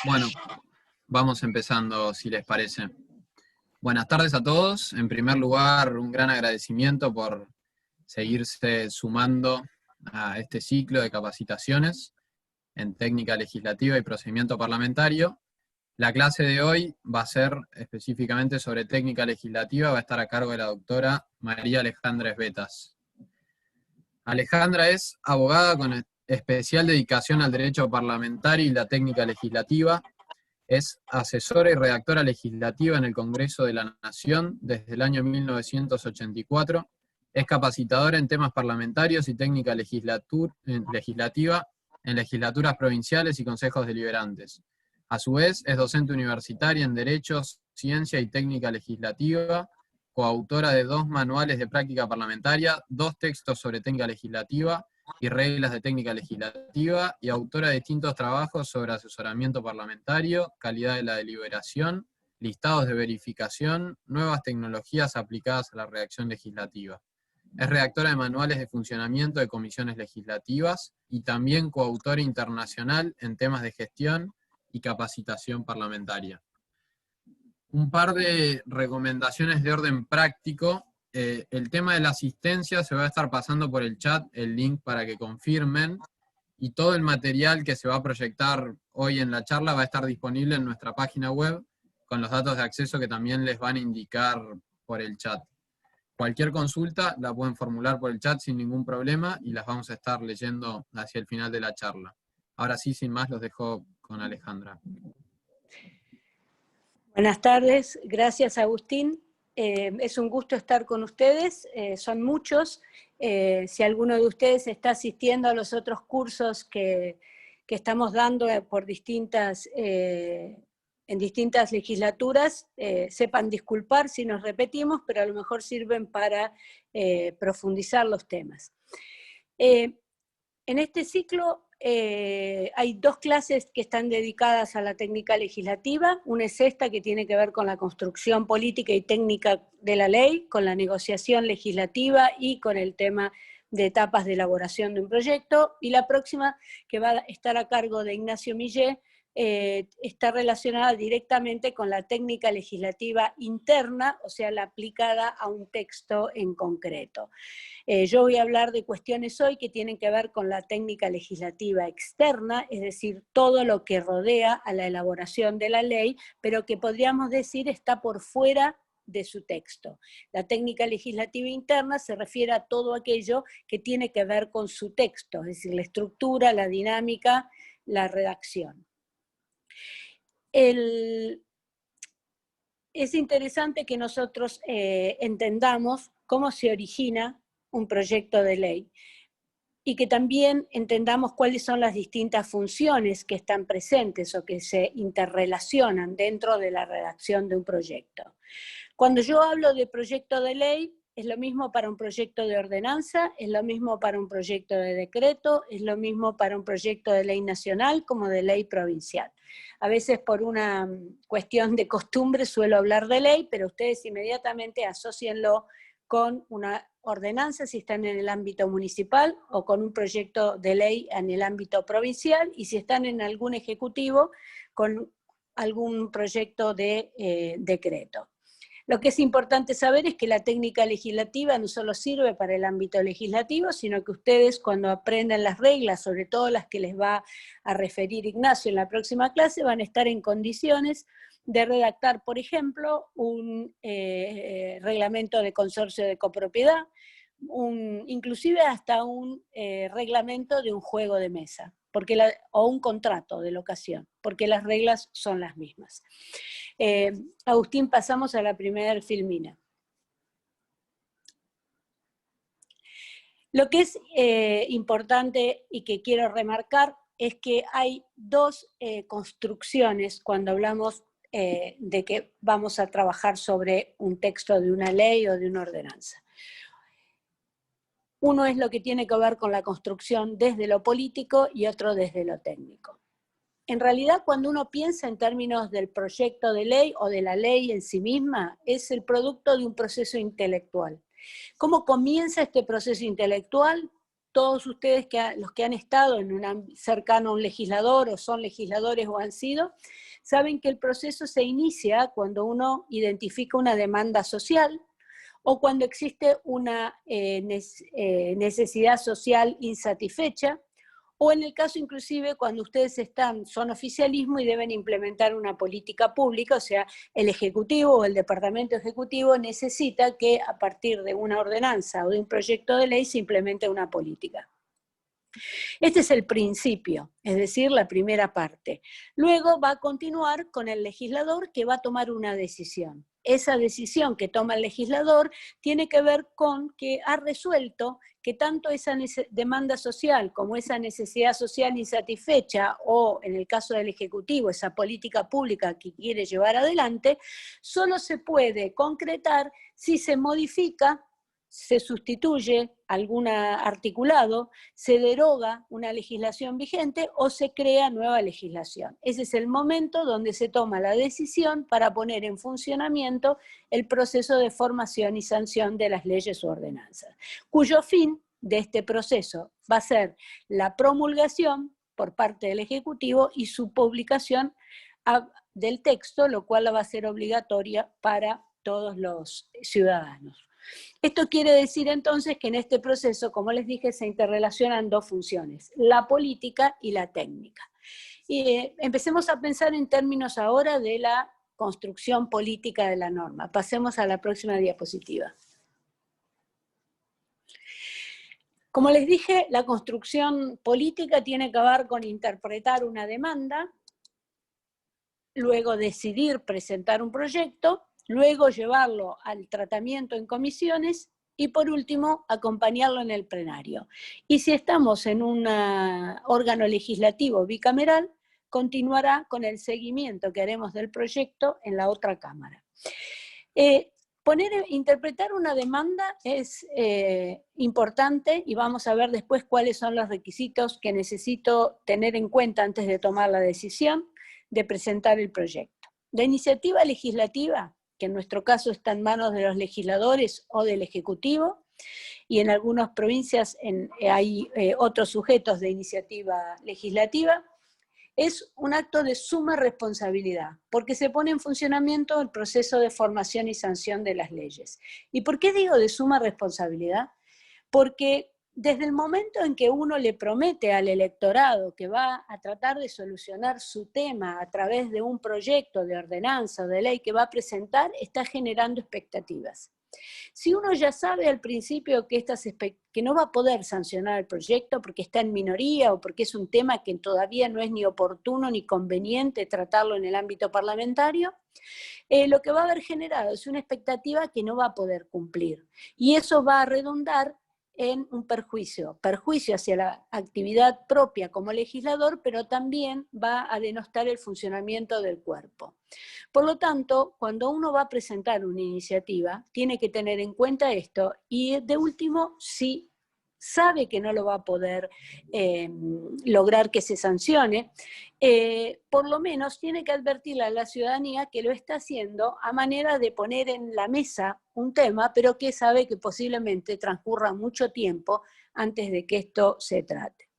Bueno, vamos empezando, si les parece. Buenas tardes a todos. En primer lugar, un gran agradecimiento por seguirse sumando a este ciclo de capacitaciones en técnica legislativa y procedimiento parlamentario. La clase de hoy va a ser específicamente sobre técnica legislativa, va a estar a cargo de la doctora María Alejandra Esbetas. Alejandra es abogada con especial dedicación al derecho parlamentario y la técnica legislativa. Es asesora y redactora legislativa en el Congreso de la Nación desde el año 1984. Es capacitadora en temas parlamentarios y técnica legislativa en legislaturas provinciales y consejos deliberantes. A su vez, es docente universitaria en Derechos, Ciencia y Técnica Legislativa, coautora de 2 manuales de práctica parlamentaria, 2 textos sobre técnica legislativa y reglas de técnica legislativa, y autora de distintos trabajos sobre asesoramiento parlamentario, calidad de la deliberación, listados de verificación, nuevas tecnologías aplicadas a la redacción legislativa. Es redactora de manuales de funcionamiento de comisiones legislativas y también coautora internacional en temas de gestión y capacitación parlamentaria. Un par de recomendaciones de orden práctico. El tema de la asistencia se va a estar pasando por el chat el link para que confirmen, y todo el material que se va a proyectar hoy en la charla va a estar disponible en nuestra página web con los datos de acceso que también les van a indicar por el chat. Cualquier consulta la pueden formular por el chat sin ningún problema y las vamos a estar leyendo hacia el final de la charla. Ahora sí, sin más, los dejo con Alejandra. Buenas tardes, gracias Agustín. Es un gusto estar con ustedes, son muchos. Si alguno de ustedes está asistiendo a los otros cursos que estamos dando por en distintas legislaturas, sepan disculpar si nos repetimos, pero a lo mejor sirven para profundizar los temas. En este ciclo hay 2 clases que están dedicadas a la técnica legislativa. Una es esta, que tiene que ver con la construcción política y técnica de la ley, con la negociación legislativa y con el tema de etapas de elaboración de un proyecto. Y la próxima, que va a estar a cargo de Ignacio Millet, está relacionada directamente con la técnica legislativa interna, o sea, la aplicada a un texto en concreto. Yo voy a hablar de cuestiones hoy que tienen que ver con la técnica legislativa externa, es decir, todo lo que rodea a la elaboración de la ley, pero que podríamos decir está por fuera de su texto. La técnica legislativa interna se refiere a todo aquello que tiene que ver con su texto, es decir, la estructura, la dinámica, la redacción. Es interesante que nosotros entendamos cómo se origina un proyecto de ley y que también entendamos cuáles son las distintas funciones que están presentes o que se interrelacionan dentro de la redacción de un proyecto. Cuando yo hablo de proyecto de ley, es lo mismo para un proyecto de ordenanza, es lo mismo para un proyecto de decreto, es lo mismo para un proyecto de ley nacional como de ley provincial. A veces por una cuestión de costumbre suelo hablar de ley, pero ustedes inmediatamente asócienlo con una ordenanza si están en el ámbito municipal o con un proyecto de ley en el ámbito provincial, y si están en algún ejecutivo con algún proyecto de decreto. Lo que es importante saber es que la técnica legislativa no solo sirve para el ámbito legislativo, sino que ustedes cuando aprendan las reglas, sobre todo las que les va a referir Ignacio en la próxima clase, van a estar en condiciones de redactar, por ejemplo, un reglamento de consorcio de copropiedad, inclusive hasta un reglamento de un juego de mesa, o un contrato de locación, porque las reglas son las mismas. Agustín, pasamos a la primera filmina. Lo que es importante y que quiero remarcar es que hay 2 construcciones cuando hablamos de que vamos a trabajar sobre un texto de una ley o de una ordenanza. Uno es lo que tiene que ver con la construcción desde lo político y otro desde lo técnico. En realidad, cuando uno piensa en términos del proyecto de ley o de la ley en sí misma, es el producto de un proceso intelectual. ¿Cómo comienza este proceso intelectual? todos ustedes, los que han estado cercano a un legislador, o son legisladores o han sido, saben que el proceso se inicia cuando uno identifica una demanda social, o cuando existe una necesidad social insatisfecha, o en el caso inclusive cuando ustedes son oficialismo y deben implementar una política pública, o sea, el Ejecutivo o el Departamento Ejecutivo necesita que a partir de una ordenanza o de un proyecto de ley se implemente una política. Este es el principio, es decir, la primera parte. Luego va a continuar con el legislador, que va a tomar una decisión. Esa decisión que toma el legislador tiene que ver con que ha resuelto que tanto esa demanda social como esa necesidad social insatisfecha, o en el caso del Ejecutivo, esa política pública que quiere llevar adelante, solo se puede concretar si se modifica, se sustituye algún articulado, se deroga una legislación vigente o se crea nueva legislación. Ese es el momento donde se toma la decisión para poner en funcionamiento el proceso de formación y sanción de las leyes u ordenanzas, cuyo fin de este proceso va a ser la promulgación por parte del Ejecutivo y su publicación del texto, lo cual va a ser obligatoria para todos los ciudadanos. Esto quiere decir entonces que en este proceso, como les dije, se interrelacionan dos funciones, la política y la técnica. Y empecemos a pensar en términos ahora de la construcción política de la norma. Pasemos a la próxima diapositiva. Como les dije, la construcción política tiene que ver con interpretar una demanda, luego decidir presentar un proyecto, luego llevarlo al tratamiento en comisiones y por último acompañarlo en el plenario. Y si estamos en un órgano legislativo bicameral, continuará con el seguimiento que haremos del proyecto en la otra cámara. Interpretar una demanda es importante y vamos a ver después cuáles son los requisitos que necesito tener en cuenta antes de tomar la decisión de presentar el proyecto. La iniciativa legislativa, que en nuestro caso está en manos de los legisladores o del Ejecutivo, y en algunas provincias hay otros sujetos de iniciativa legislativa, es un acto de suma responsabilidad, porque se pone en funcionamiento el proceso de formación y sanción de las leyes. ¿Y por qué digo de suma responsabilidad? Porque desde el momento en que uno le promete al electorado que va a tratar de solucionar su tema a través de un proyecto de ordenanza o de ley que va a presentar, está generando expectativas. Si uno ya sabe al principio que no va a poder sancionar el proyecto porque está en minoría o porque es un tema que todavía no es ni oportuno ni conveniente tratarlo en el ámbito parlamentario, lo que va a haber generado es una expectativa que no va a poder cumplir. Y eso va a redundar en un perjuicio hacia la actividad propia como legislador, pero también va a denostar el funcionamiento del cuerpo. Por lo tanto, cuando uno va a presentar una iniciativa, tiene que tener en cuenta esto, y de último, si sabe que no lo va a poder lograr que se sancione, por lo menos tiene que advertirle a la ciudadanía que lo está haciendo a manera de poner en la mesa un tema, pero que sabe que posiblemente transcurra mucho tiempo antes de que esto se trate.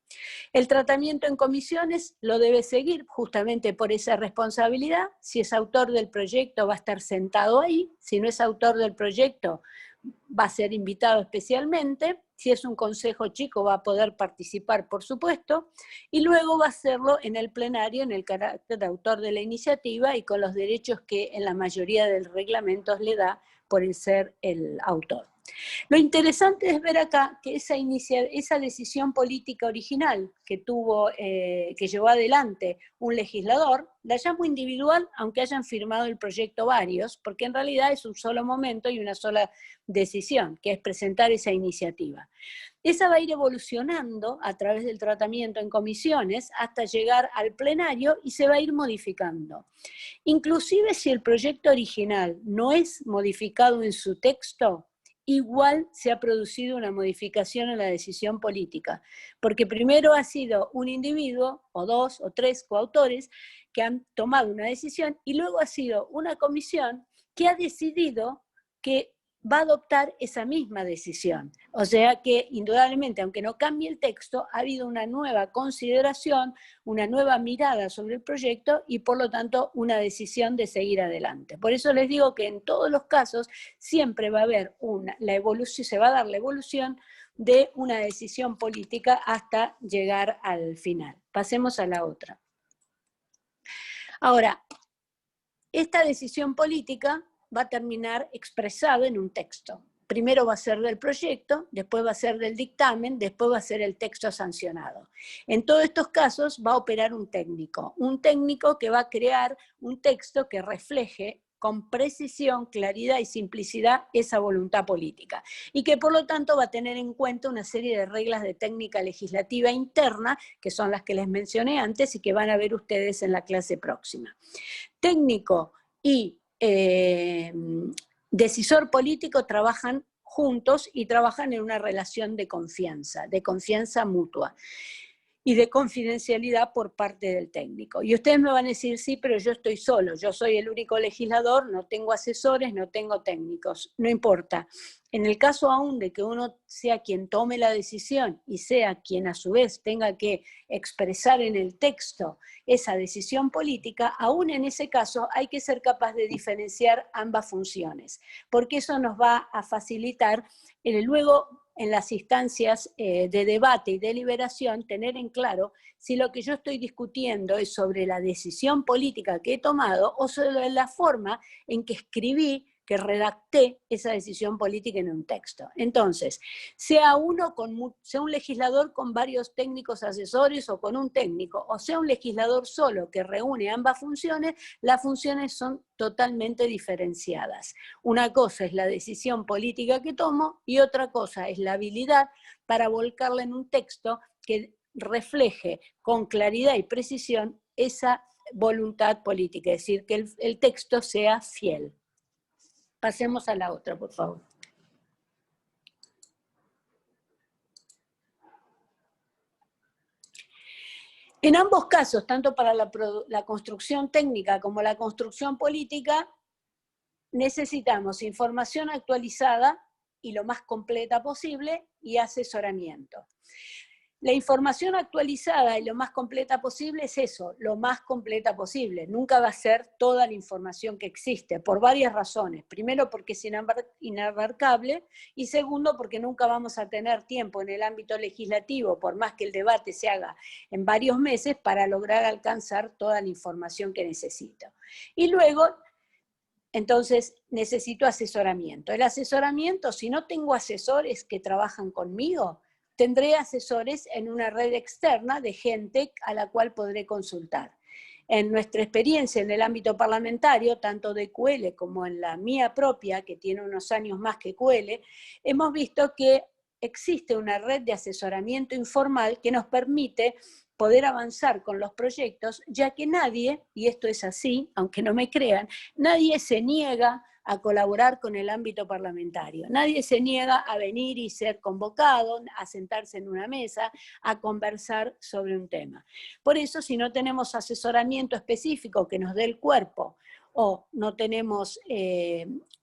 El tratamiento en comisiones lo debe seguir justamente por esa responsabilidad. Si es autor del proyecto va a estar sentado ahí, si no es autor del proyecto va a ser invitado especialmente, si es un consejo chico va a poder participar, por supuesto, y luego va a hacerlo en el plenario en el carácter de autor de la iniciativa y con los derechos que en la mayoría de los reglamentos le da por el ser el autor. Lo interesante es ver acá que esa decisión política original que llevó adelante un legislador, la llamo individual, aunque hayan firmado el proyecto varios, porque en realidad es un solo momento y una sola decisión, que es presentar esa iniciativa. Esa va a ir evolucionando a través del tratamiento en comisiones hasta llegar al plenario y se va a ir modificando. Inclusive si el proyecto original no es modificado en su texto, igual se ha producido una modificación en la decisión política, porque primero ha sido un individuo, o dos, o tres coautores, que han tomado una decisión, y luego ha sido una comisión que ha decidido que va a adoptar esa misma decisión. O sea que, indudablemente, aunque no cambie el texto, ha habido una nueva consideración, una nueva mirada sobre el proyecto y, por lo tanto, una decisión de seguir adelante. Por eso les digo que en todos los casos siempre va a haber la evolución, se va a dar la evolución de una decisión política hasta llegar al final. Pasemos a la otra. Ahora, esta decisión política va a terminar expresada en un texto. Primero va a ser del proyecto, después va a ser del dictamen, después va a ser el texto sancionado. En todos estos casos va a operar un técnico que va a crear un texto que refleje con precisión, claridad y simplicidad esa voluntad política, y que por lo tanto va a tener en cuenta una serie de reglas de técnica legislativa interna, que son las que les mencioné antes y que van a ver ustedes en la clase próxima. Técnico y decisor político trabajan juntos y trabajan en una relación de confianza mutua y de confidencialidad por parte del técnico. Y ustedes me van a decir, sí, pero yo estoy solo, yo soy el único legislador, no tengo asesores, no tengo técnicos, no importa. En el caso aún de que uno sea quien tome la decisión y sea quien a su vez tenga que expresar en el texto esa decisión política, aún en ese caso hay que ser capaz de diferenciar ambas funciones, porque eso nos va a facilitar luego en las instancias de debate y deliberación, tener en claro si lo que yo estoy discutiendo es sobre la decisión política que he tomado o sobre la forma en que escribí, que redacté esa decisión política en un texto. Entonces, sea un legislador con varios técnicos asesores o con un técnico, o sea un legislador solo que reúne ambas funciones, las funciones son totalmente diferenciadas. Una cosa es la decisión política que tomo y otra cosa es la habilidad para volcarla en un texto que refleje con claridad y precisión esa voluntad política, es decir, que el texto sea fiel. Pasemos a la otra, por favor. En ambos casos, tanto para la construcción técnica como la construcción política, necesitamos información actualizada y lo más completa posible y asesoramiento. La información actualizada y lo más completa posible es eso, lo más completa posible. Nunca va a ser toda la información que existe, por varias razones. Primero, porque es inabarcable, y segundo, porque nunca vamos a tener tiempo en el ámbito legislativo, por más que el debate se haga en varios meses, para lograr alcanzar toda la información que necesito. Y luego, entonces, necesito asesoramiento. El asesoramiento, si no tengo asesores que trabajan conmigo, tendré asesores en una red externa de gente a la cual podré consultar. En nuestra experiencia en el ámbito parlamentario, tanto de QL como en la mía propia, que tiene unos años más que QL, hemos visto que existe una red de asesoramiento informal que nos permite poder avanzar con los proyectos, ya que nadie, y esto es así, aunque no me crean, nadie se niega a colaborar con el ámbito parlamentario. Nadie se niega a venir y ser convocado, a sentarse en una mesa, a conversar sobre un tema. Por eso, si no tenemos asesoramiento específico que nos dé el cuerpo, o no tenemos,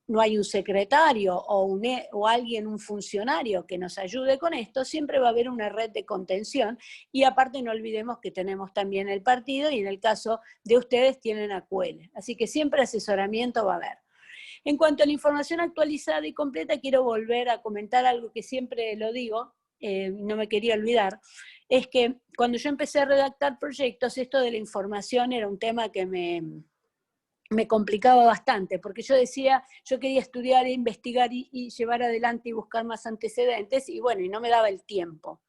no hay un secretario o alguien, un funcionario que nos ayude con esto, siempre va a haber una red de contención, y aparte no olvidemos que tenemos también el partido, y en el caso de ustedes tienen a QL. Así que siempre asesoramiento va a haber. En cuanto a la información actualizada y completa, quiero volver a comentar algo que siempre lo digo, no me quería olvidar, es que cuando yo empecé a redactar proyectos, esto de la información era un tema que me complicaba bastante, porque yo decía, yo quería estudiar, investigar y llevar adelante y buscar más antecedentes, y bueno, y no me daba el tiempo.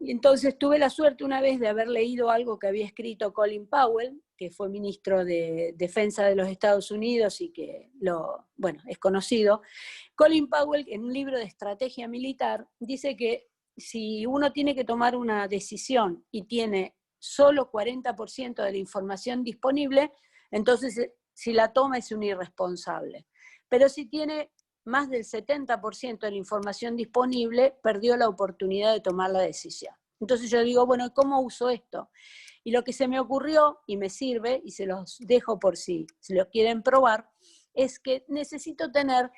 Y entonces tuve la suerte una vez de haber leído algo que había escrito Colin Powell, que fue ministro de Defensa de los Estados Unidos y que es conocido. Colin Powell, en un libro de estrategia militar, dice que si uno tiene que tomar una decisión y tiene solo 40% de la información disponible, entonces si la toma es un irresponsable. Pero si tiene más del 70% de la información disponible, perdió la oportunidad de tomar la decisión. Entonces yo digo, bueno, ¿cómo uso esto? Y lo que se me ocurrió, y me sirve, y se los dejo por si lo quieren probar, es que necesito tener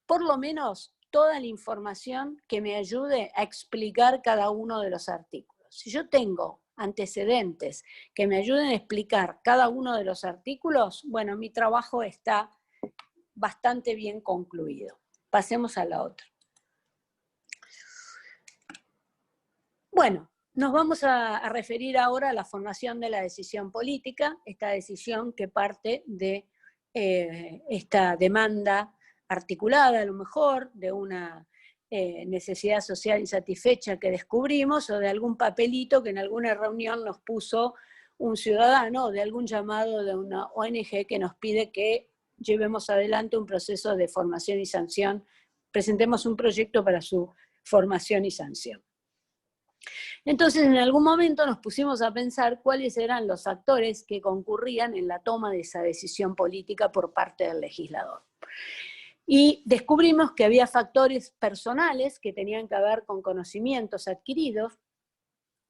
por lo menos toda la información que me ayude a explicar cada uno de los artículos. Si yo tengo antecedentes que me ayuden a explicar cada uno de los artículos, bueno, mi trabajo está bastante bien concluido. Pasemos a la otra. Bueno, nos vamos a referir ahora a la formación de la decisión política, esta decisión que parte de esta demanda articulada, a lo mejor, de una necesidad social insatisfecha que descubrimos, o de algún papelito que en alguna reunión nos puso un ciudadano, o de algún llamado de una ONG que nos pide que llevemos adelante un proceso de formación y sanción, presentemos un proyecto para su formación y sanción. Entonces, en algún momento nos pusimos a pensar cuáles eran los factores que concurrían en la toma de esa decisión política por parte del legislador. Y descubrimos que había factores personales que tenían que ver con conocimientos adquiridos,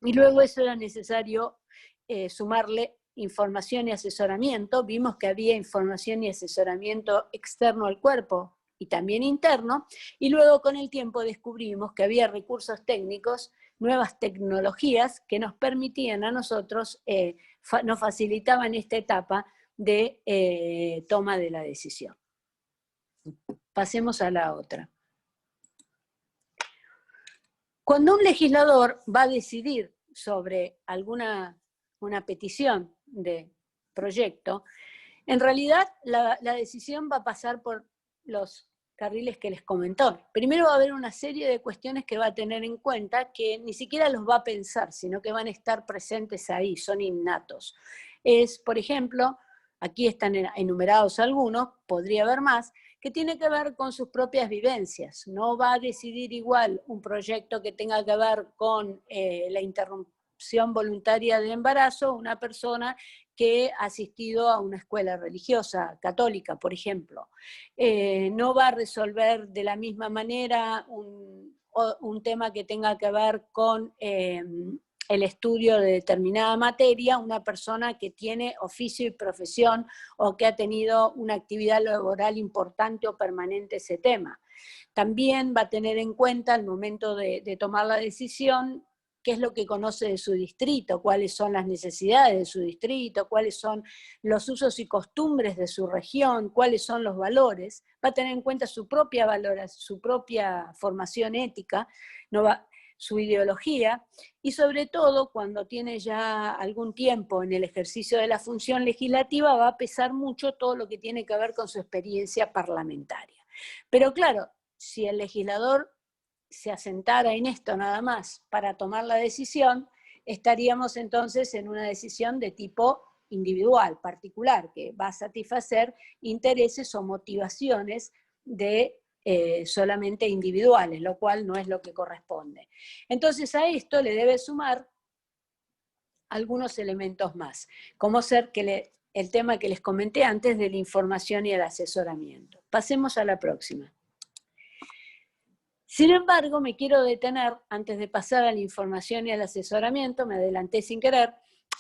y luego eso era necesario sumarle información y asesoramiento. Vimos que había información y asesoramiento externo al cuerpo y también interno, y luego con el tiempo descubrimos que había recursos técnicos, nuevas tecnologías que nos permitían a nosotros, nos facilitaban esta etapa de toma de la decisión. Pasemos a la otra. Cuando un legislador va a decidir sobre una petición de proyecto, en realidad la decisión va a pasar por los carriles que les comentó. Primero va a haber una serie de cuestiones que va a tener en cuenta, que ni siquiera los va a pensar, sino que van a estar presentes ahí, son innatos. Es, por ejemplo, aquí están enumerados algunos, podría haber más, que tiene que ver con sus propias vivencias. No va a decidir igual un proyecto que tenga que ver con la interrupción voluntaria del embarazo, una persona que ha asistido a una escuela religiosa, católica, por ejemplo. No va a resolver de la misma manera un tema que tenga que ver con el estudio de determinada materia, una persona que tiene oficio y profesión o que ha tenido una actividad laboral importante o permanente ese tema. También va a tener en cuenta al momento de tomar la decisión qué es lo que conoce de su distrito, cuáles son las necesidades de su distrito, cuáles son los usos y costumbres de su región, cuáles son los valores. Va a tener en cuenta su propia valoración, su propia formación ética, su ideología, y sobre todo cuando tiene ya algún tiempo en el ejercicio de la función legislativa va a pesar mucho todo lo que tiene que ver con su experiencia parlamentaria. Pero claro, si el legislador se asentara en esto nada más para tomar la decisión, estaríamos entonces en una decisión de tipo individual, particular, que va a satisfacer intereses o motivaciones de solamente individuales, lo cual no es lo que corresponde. Entonces a esto le debe sumar algunos elementos más, como ser que el tema que les comenté antes de la información y el asesoramiento. Pasemos a la próxima. Sin embargo, me quiero detener, antes de pasar a la información y al asesoramiento, me adelanté sin querer,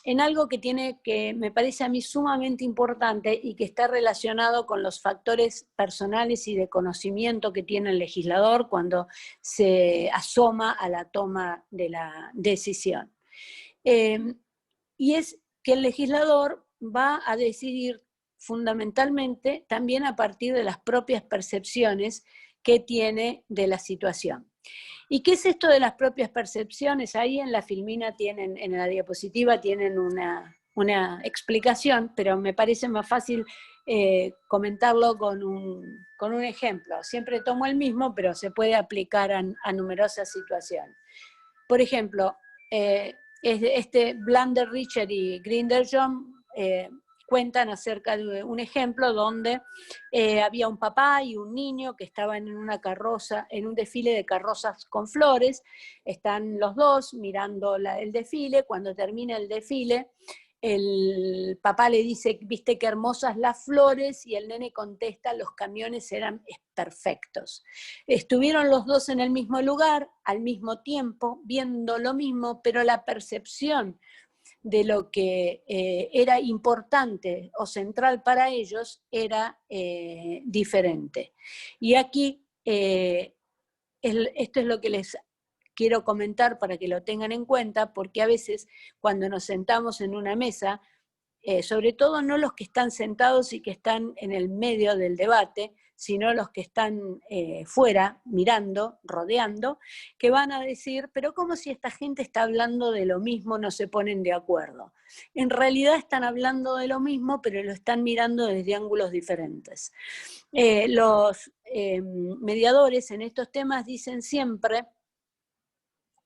en algo que me parece a mí sumamente importante y que está relacionado con los factores personales y de conocimiento que tiene el legislador cuando se asoma a la toma de la decisión. Y es que el legislador va a decidir fundamentalmente también a partir de las propias percepciones que tiene de la situación. ¿Y qué es esto de las propias percepciones? Ahí en la filmina tienen, en la diapositiva tienen una explicación, pero me parece más fácil comentarlo con un ejemplo. Siempre tomo el mismo, pero se puede aplicar a numerosas situaciones. Por ejemplo, Blander, Richard y Grinder John cuentan acerca de un ejemplo donde había un papá y un niño que estaban en una carroza, en un desfile de carrozas con flores. Están los dos mirando el desfile. Cuando termina el desfile, el papá le dice, ¿viste qué hermosas las flores? Y el nene contesta, los camiones eran perfectos. Estuvieron los dos en el mismo lugar, al mismo tiempo, viendo lo mismo, pero la percepción de lo que era importante o central para ellos era diferente. Y aquí esto es lo que les quiero comentar para que lo tengan en cuenta, porque a veces cuando nos sentamos en una mesa, sobre todo no los que están sentados y que están en el medio del debate, sino los que están fuera, mirando, rodeando, que van a decir, pero ¿cómo si esta gente está hablando de lo mismo, no se ponen de acuerdo? En realidad están hablando de lo mismo, pero lo están mirando desde ángulos diferentes. Los mediadores en estos temas dicen siempre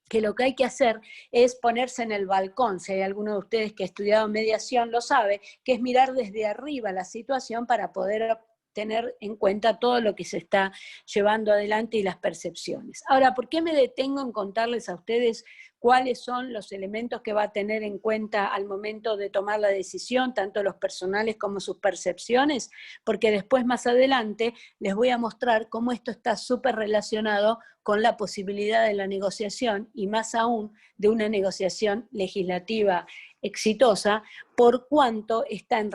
que lo que hay que hacer es ponerse en el balcón. Si hay alguno de ustedes que ha estudiado mediación lo sabe, que es mirar desde arriba la situación para poder tener en cuenta todo lo que se está llevando adelante y las percepciones. Ahora, ¿por qué me detengo en contarles a ustedes cuáles son los elementos que va a tener en cuenta al momento de tomar la decisión, tanto los personales como sus percepciones? Porque después, más adelante, les voy a mostrar cómo esto está súper relacionado con la posibilidad de la negociación, y más aún de una negociación legislativa exitosa, por cuanto está en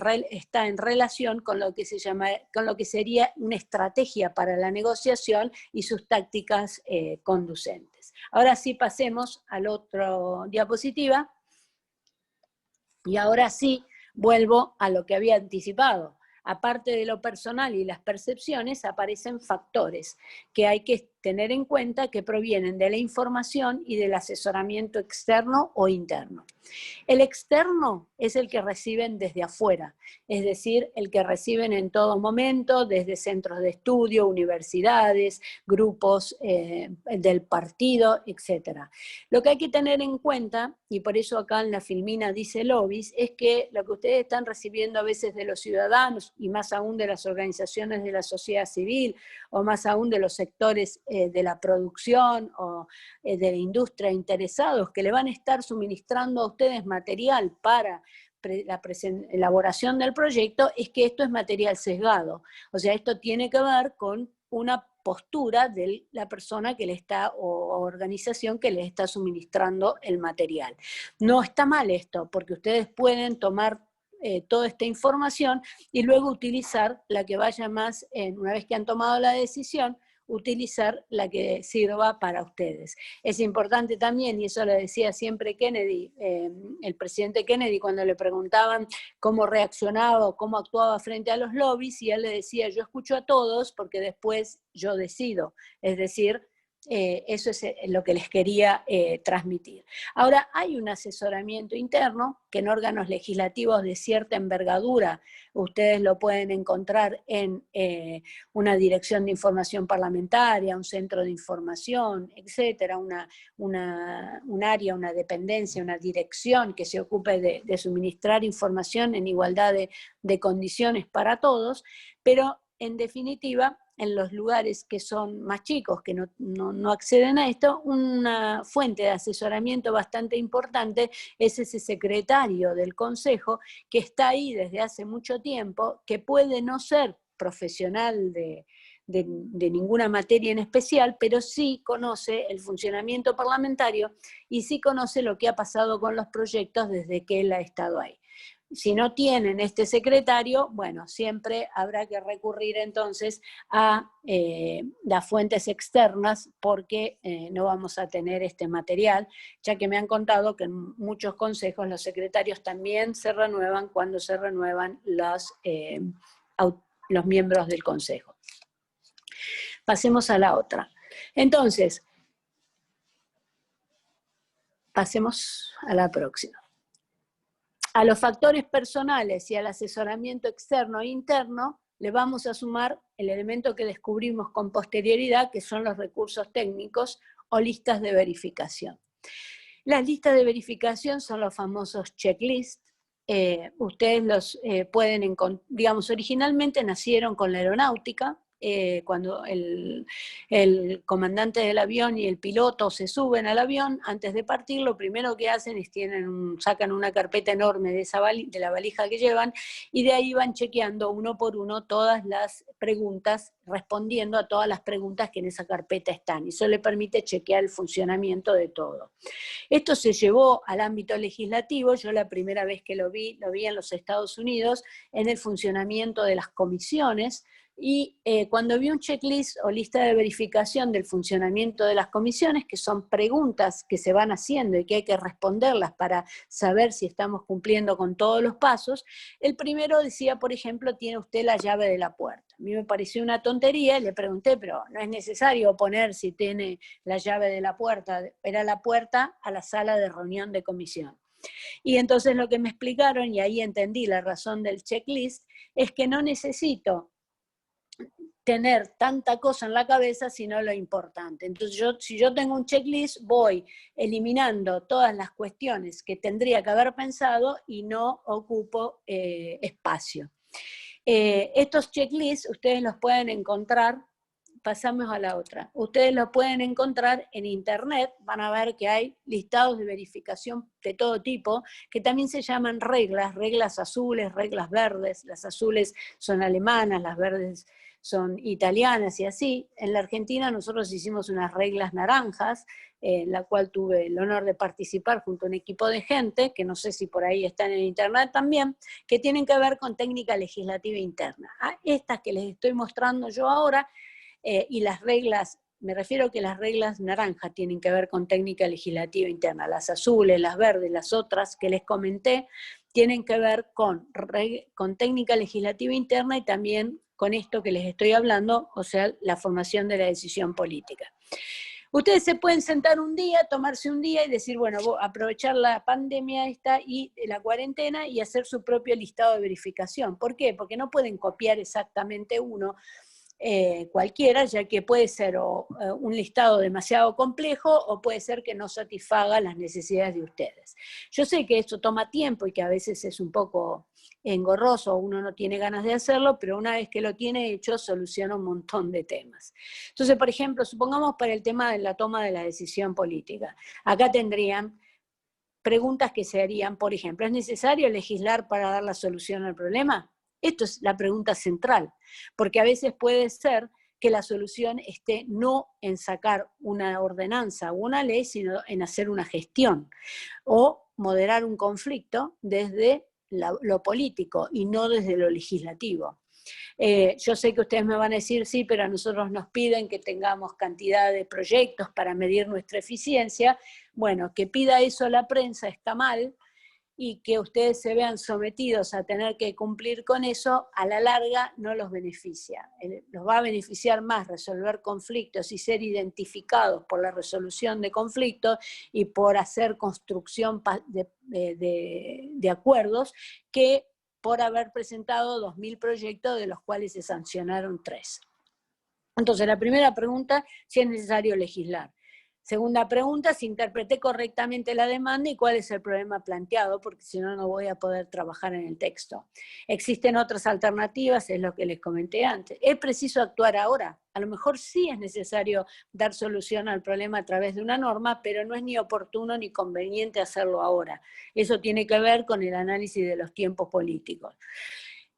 relación con lo que con lo que sería una estrategia para la negociación y sus tácticas conducentes. Ahora sí, pasemos al otro diapositiva, y ahora sí vuelvo a lo que había anticipado. Aparte de lo personal y las percepciones, aparecen factores que hay que tener en cuenta, que provienen de la información y del asesoramiento externo o interno. El externo es el que reciben desde afuera, es decir, el que reciben en todo momento, desde centros de estudio, universidades, grupos del partido, etc. Lo que hay que tener en cuenta, y por eso acá en la filmina dice lobbies, es que lo que ustedes están recibiendo a veces de los ciudadanos, y más aún de las organizaciones de la sociedad civil, o más aún de los sectores de la producción o de la industria interesados, que le van a estar suministrando a ustedes material para la elaboración del proyecto, es que esto es material sesgado. O sea, esto tiene que ver con una postura de la persona que le está, o organización que le está suministrando el material. No está mal esto, porque ustedes pueden tomar toda esta información y luego utilizar la que vaya más, una vez que han tomado la decisión, utilizar la que sirva para ustedes. Es importante también, y eso lo decía siempre Kennedy, el presidente Kennedy, cuando le preguntaban cómo reaccionaba o cómo actuaba frente a los lobbies, y él le decía, yo escucho a todos porque después yo decido. Es decir, eso es lo que les quería transmitir. Ahora, hay un asesoramiento interno que en órganos legislativos de cierta envergadura ustedes lo pueden encontrar en una dirección de información parlamentaria, un centro de información, etcétera, un área, una dependencia, una dirección que se ocupe de suministrar información en igualdad de condiciones para todos, pero en definitiva, en los lugares que son más chicos, que no acceden a esto, una fuente de asesoramiento bastante importante es ese secretario del Consejo que está ahí desde hace mucho tiempo, que puede no ser profesional de ninguna materia en especial, pero sí conoce el funcionamiento parlamentario y sí conoce lo que ha pasado con los proyectos desde que él ha estado ahí. Si no tienen este secretario, bueno, siempre habrá que recurrir entonces a las fuentes externas, porque no vamos a tener este material, ya que me han contado que en muchos consejos los secretarios también se renuevan cuando se renuevan los miembros del consejo. Pasemos a la otra. Entonces, pasemos a la próxima. A los factores personales y al asesoramiento externo e interno le vamos a sumar el elemento que descubrimos con posterioridad, que son los recursos técnicos o listas de verificación. Las listas de verificación son los famosos checklists. Ustedes los pueden encontrar, digamos, originalmente nacieron con la aeronáutica, cuando el comandante del avión y el piloto se suben al avión, antes de partir, lo primero que hacen es sacan una carpeta enorme de la valija que llevan, y de ahí van chequeando uno por uno todas las preguntas, respondiendo a todas las preguntas que en esa carpeta están. Y eso le permite chequear el funcionamiento de todo. Esto se llevó al ámbito legislativo. Yo la primera vez que lo vi en los Estados Unidos, en el funcionamiento de las comisiones, Y cuando vi un checklist o lista de verificación del funcionamiento de las comisiones, que son preguntas que se van haciendo y que hay que responderlas para saber si estamos cumpliendo con todos los pasos, el primero decía, por ejemplo, ¿tiene usted la llave de la puerta? A mí me pareció una tontería, le pregunté, pero no es necesario poner si tiene la llave de la puerta, era la puerta a la sala de reunión de comisión. Y entonces lo que me explicaron, y ahí entendí la razón del checklist, es que no necesito tener tanta cosa en la cabeza, sino lo importante. Entonces, si yo tengo un checklist, voy eliminando todas las cuestiones que tendría que haber pensado y no ocupo espacio. Estos checklists ustedes los pueden encontrar, pasamos a la otra, ustedes los pueden encontrar en internet, van a ver que hay listados de verificación de todo tipo, que también se llaman reglas azules, reglas verdes, las azules son alemanas, las verdes son italianas y así. En la Argentina nosotros hicimos unas reglas naranjas, en la cual tuve el honor de participar junto a un equipo de gente, que no sé si por ahí están en internet también, que tienen que ver con técnica legislativa interna. Estas que les estoy mostrando yo ahora, y las reglas, me refiero que las reglas naranjas tienen que ver con técnica legislativa interna, las azules, las verdes, las otras que les comenté, tienen que ver con técnica legislativa interna y también con esto que les estoy hablando, o sea, la formación de la decisión política. Ustedes se pueden sentar un día, tomarse un día y decir, bueno, voy a aprovechar la pandemia esta y la cuarentena y hacer su propio listado de verificación. ¿Por qué? Porque no pueden copiar exactamente uno, cualquiera, ya que puede ser un listado demasiado complejo o puede ser que no satisfaga las necesidades de ustedes. Yo sé que esto toma tiempo y que a veces es un poco engorroso, uno no tiene ganas de hacerlo, pero una vez que lo tiene hecho soluciona un montón de temas. Entonces, por ejemplo, supongamos para el tema de la toma de la decisión política, acá tendrían preguntas que se harían, por ejemplo, ¿es necesario legislar para dar la solución al problema? Esto es la pregunta central, porque a veces puede ser que la solución esté no en sacar una ordenanza o una ley, sino en hacer una gestión o moderar un conflicto desde lo político y no desde lo legislativo. Yo sé que ustedes me van a decir, sí, pero a nosotros nos piden que tengamos cantidad de proyectos para medir nuestra eficiencia. Bueno, que pida eso la prensa está mal, y que ustedes se vean sometidos a tener que cumplir con eso, a la larga no los beneficia. Los va a beneficiar más resolver conflictos y ser identificados por la resolución de conflictos y por hacer construcción de acuerdos, que por haber presentado 2.000 proyectos, de los cuales se sancionaron 3. Entonces, la primera pregunta, si es necesario legislar. Segunda pregunta, si interpreté correctamente la demanda y cuál es el problema planteado, porque si no, no voy a poder trabajar en el texto. Existen otras alternativas, es lo que les comenté antes. ¿Es preciso actuar ahora? A lo mejor sí es necesario dar solución al problema a través de una norma, pero no es ni oportuno ni conveniente hacerlo ahora. Eso tiene que ver con el análisis de los tiempos políticos.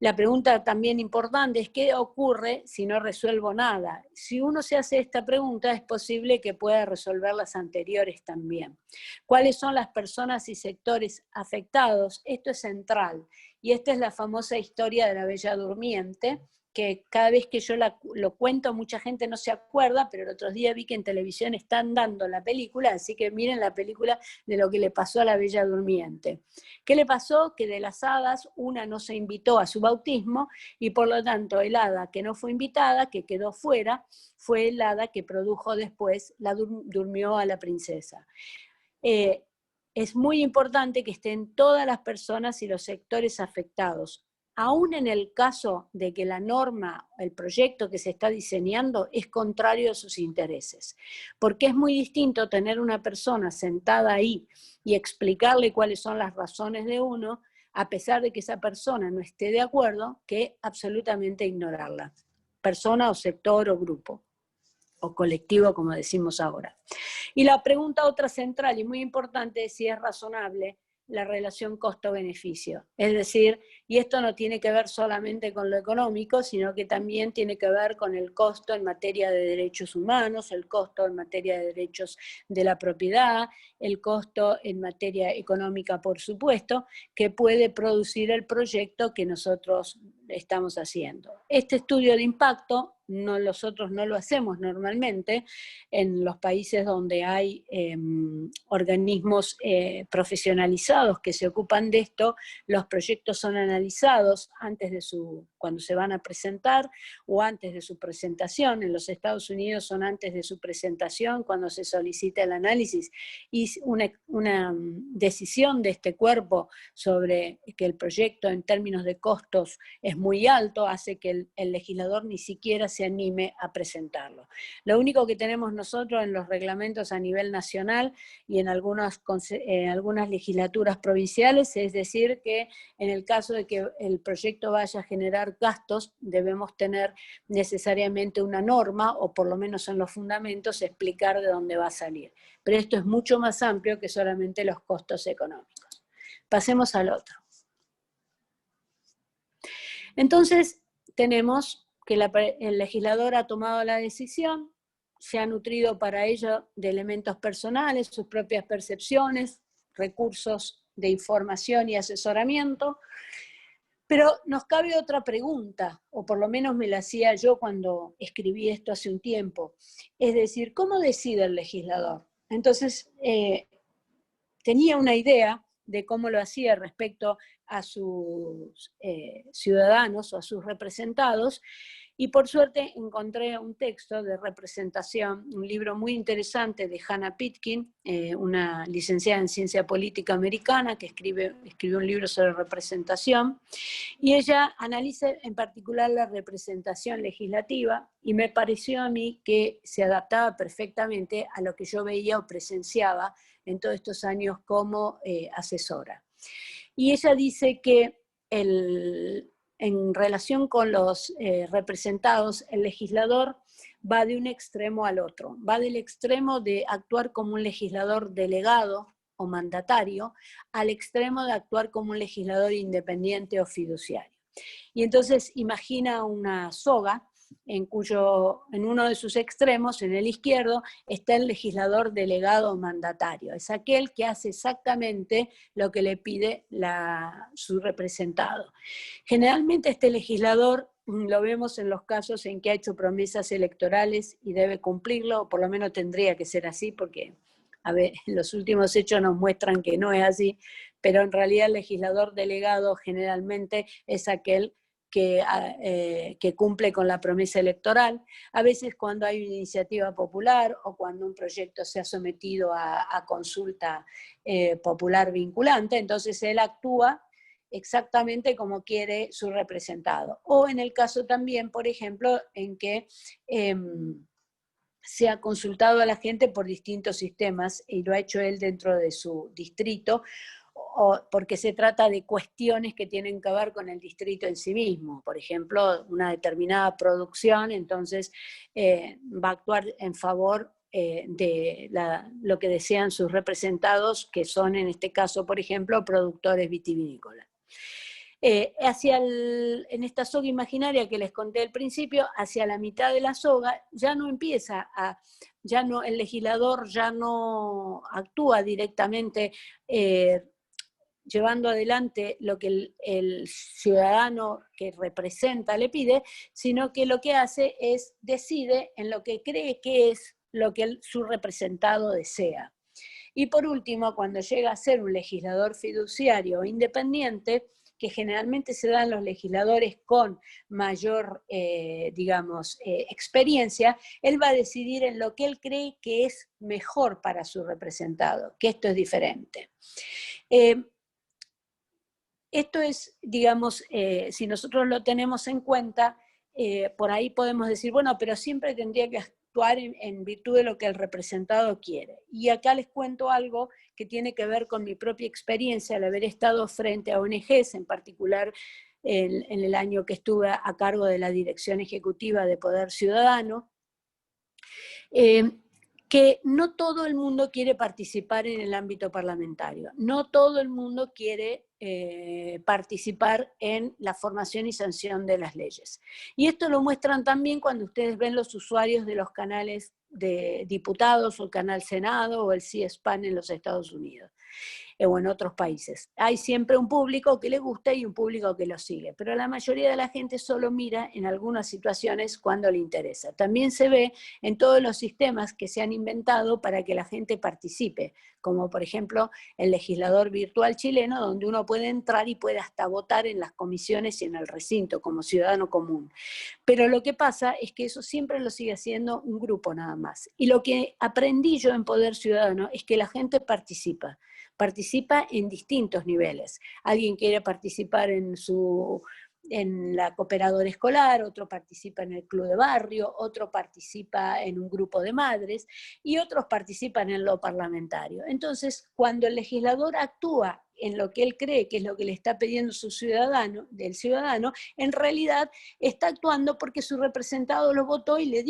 La pregunta también importante es, ¿qué ocurre si no resuelvo nada? Si uno se hace esta pregunta, es posible que pueda resolver las anteriores también. ¿Cuáles son las personas y sectores afectados? Esto es central. Y esta es la famosa historia de la Bella Durmiente, que cada vez que yo lo cuento, mucha gente no se acuerda, pero el otro día vi que en televisión están dando la película, así que miren la película de lo que le pasó a la Bella Durmiente. ¿Qué le pasó? Que de las hadas, una no se invitó a su bautismo, y por lo tanto el hada que no fue invitada, que quedó fuera, fue el hada que produjo después, durmió a la princesa. Es muy importante que estén todas las personas y los sectores afectados, aún en el caso de que la norma, el proyecto que se está diseñando es contrario a sus intereses. Porque es muy distinto tener una persona sentada ahí y explicarle cuáles son las razones de uno, a pesar de que esa persona no esté de acuerdo, que absolutamente ignorarla. Persona o sector o grupo, o colectivo, como decimos ahora. Y la pregunta otra central y muy importante es si es razonable la relación costo-beneficio. Es decir, y esto no tiene que ver solamente con lo económico, sino que también tiene que ver con el costo en materia de derechos humanos, el costo en materia de derechos de la propiedad, el costo en materia económica, por supuesto, que puede producir el proyecto que nosotros estamos haciendo. Este estudio de impacto nosotros no lo hacemos normalmente en los países donde hay organismos profesionalizados que se ocupan de esto. Los proyectos son analizados cuando se van a presentar o antes de su presentación. En los Estados Unidos son antes de su presentación cuando se solicita el análisis, y una decisión de este cuerpo sobre que el proyecto en términos de costos es muy alto hace que el legislador ni siquiera se anime a presentarlo. Lo único que tenemos nosotros en los reglamentos a nivel nacional y en algunas legislaturas provinciales es decir que en el caso de que el proyecto vaya a generar gastos, debemos tener necesariamente una norma, o por lo menos en los fundamentos explicar de dónde va a salir. Pero esto es mucho más amplio que solamente los costos económicos. Pasemos al otro. Entonces, tenemos que el legislador ha tomado la decisión, se ha nutrido para ello de elementos personales, sus propias percepciones, recursos de información y asesoramiento, pero nos cabe otra pregunta, o por lo menos me la hacía yo cuando escribí esto hace un tiempo, es decir, ¿cómo decide el legislador? Entonces, tenía una idea de cómo lo hacía respecto a sus ciudadanos o a sus representados, y por suerte encontré un texto de representación, un libro muy interesante de Hannah Pitkin, una licenciada en ciencia política americana que escribió un libro sobre representación, y ella analiza en particular la representación legislativa, y me pareció a mí que se adaptaba perfectamente a lo que yo veía o presenciaba en todos estos años como asesora. Y ella dice que en relación con los representados, el legislador va de un extremo al otro. Va del extremo de actuar como un legislador delegado o mandatario al extremo de actuar como un legislador independiente o fiduciario. Y entonces imagina una soga en uno de sus extremos, en el izquierdo, está el legislador delegado o mandatario. Es aquel que hace exactamente lo que le pide su representado. Generalmente este legislador lo vemos en los casos en que ha hecho promesas electorales y debe cumplirlo, o por lo menos tendría que ser así, porque los últimos hechos nos muestran que no es así, pero en realidad el legislador delegado generalmente es aquel que cumple con la promesa electoral. A veces cuando hay una iniciativa popular o cuando un proyecto se ha sometido a consulta popular vinculante, entonces él actúa exactamente como quiere su representado. O en el caso también, por ejemplo, en que se ha consultado a la gente por distintos sistemas y lo ha hecho él dentro de su distrito, porque se trata de cuestiones que tienen que ver con el distrito en sí mismo. Por ejemplo, una determinada producción, entonces va a actuar en favor de lo que desean sus representados, que son en este caso, por ejemplo, productores vitivinícolas. En esta soga imaginaria que les conté al principio, hacia la mitad de la soga ya no el legislador ya no actúa directamente llevando adelante lo que el ciudadano que representa le pide, sino que lo que hace es decide en lo que cree que es lo que su representado desea. Y por último, cuando llega a ser un legislador fiduciario independiente, que generalmente se dan los legisladores con mayor, experiencia, él va a decidir en lo que él cree que es mejor para su representado, que esto es diferente. Esto es, si nosotros lo tenemos en cuenta, por ahí podemos decir, bueno, pero siempre tendría que actuar en virtud de lo que el representado quiere. Y acá les cuento algo que tiene que ver con mi propia experiencia al haber estado frente a ONGs, en particular en el año que estuve a cargo de la Dirección Ejecutiva de Poder Ciudadano. que no todo el mundo quiere participar en el ámbito parlamentario, no todo el mundo quiere participar en la formación y sanción de las leyes. Y esto lo muestran también cuando ustedes ven los usuarios de los canales de diputados o el canal Senado o el C-SPAN en los Estados Unidos o en otros países. Hay siempre un público que le gusta y un público que lo sigue, pero la mayoría de la gente solo mira en algunas situaciones cuando le interesa. También se ve en todos los sistemas que se han inventado para que la gente participe, como por ejemplo el legislador virtual chileno, donde uno puede entrar y puede hasta votar en las comisiones y en el recinto como ciudadano común. Pero lo que pasa es que eso siempre lo sigue haciendo un grupo nada más. Y lo que aprendí yo en Poder Ciudadano es que la gente participa en distintos niveles. Alguien quiere participar en la cooperadora escolar, otro participa en el club de barrio, otro participa en un grupo de madres y otros participan en lo parlamentario. Entonces, cuando el legislador actúa en lo que él cree que es lo que le está pidiendo del ciudadano, en realidad está actuando porque su representado lo votó y le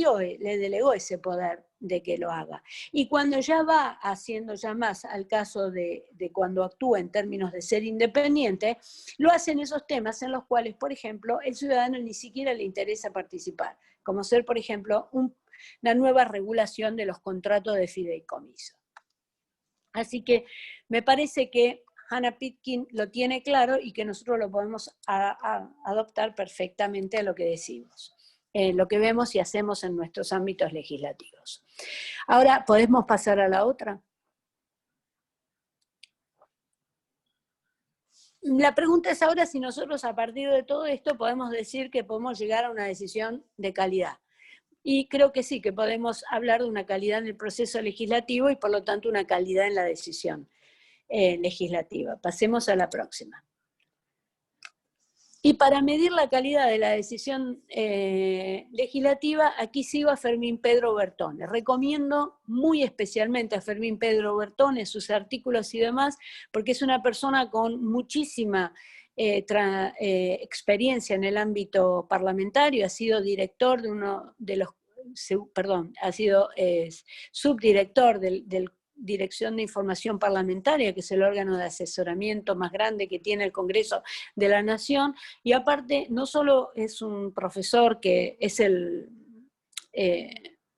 delegó ese poder de que lo haga. Y cuando ya va haciendo ya más al caso de cuando actúa en términos de ser independiente, lo hace en esos temas en los cuales, por ejemplo, el ciudadano ni siquiera le interesa participar, como ser, por ejemplo, una nueva regulación de los contratos de fideicomiso. Así que me parece que Hannah Pitkin lo tiene claro y que nosotros lo podemos adoptar perfectamente a lo que decimos, lo que vemos y hacemos en nuestros ámbitos legislativos. Ahora, ¿podemos pasar a la otra? La pregunta es ahora si nosotros a partir de todo esto podemos decir que podemos llegar a una decisión de calidad. Y creo que sí, que podemos hablar de una calidad en el proceso legislativo y por lo tanto una calidad en la decisión legislativa. Pasemos a la próxima. Y para medir la calidad de la decisión legislativa, aquí sigo a Fermín Pedro Bertone. Recomiendo muy especialmente a Fermín Pedro Bertone, sus artículos y demás, porque es una persona con muchísima experiencia en el ámbito parlamentario, ha sido director de uno de los, ha sido subdirector del Dirección de Información Parlamentaria, que es el órgano de asesoramiento más grande que tiene el Congreso de la Nación, y aparte no solo es un profesor que es el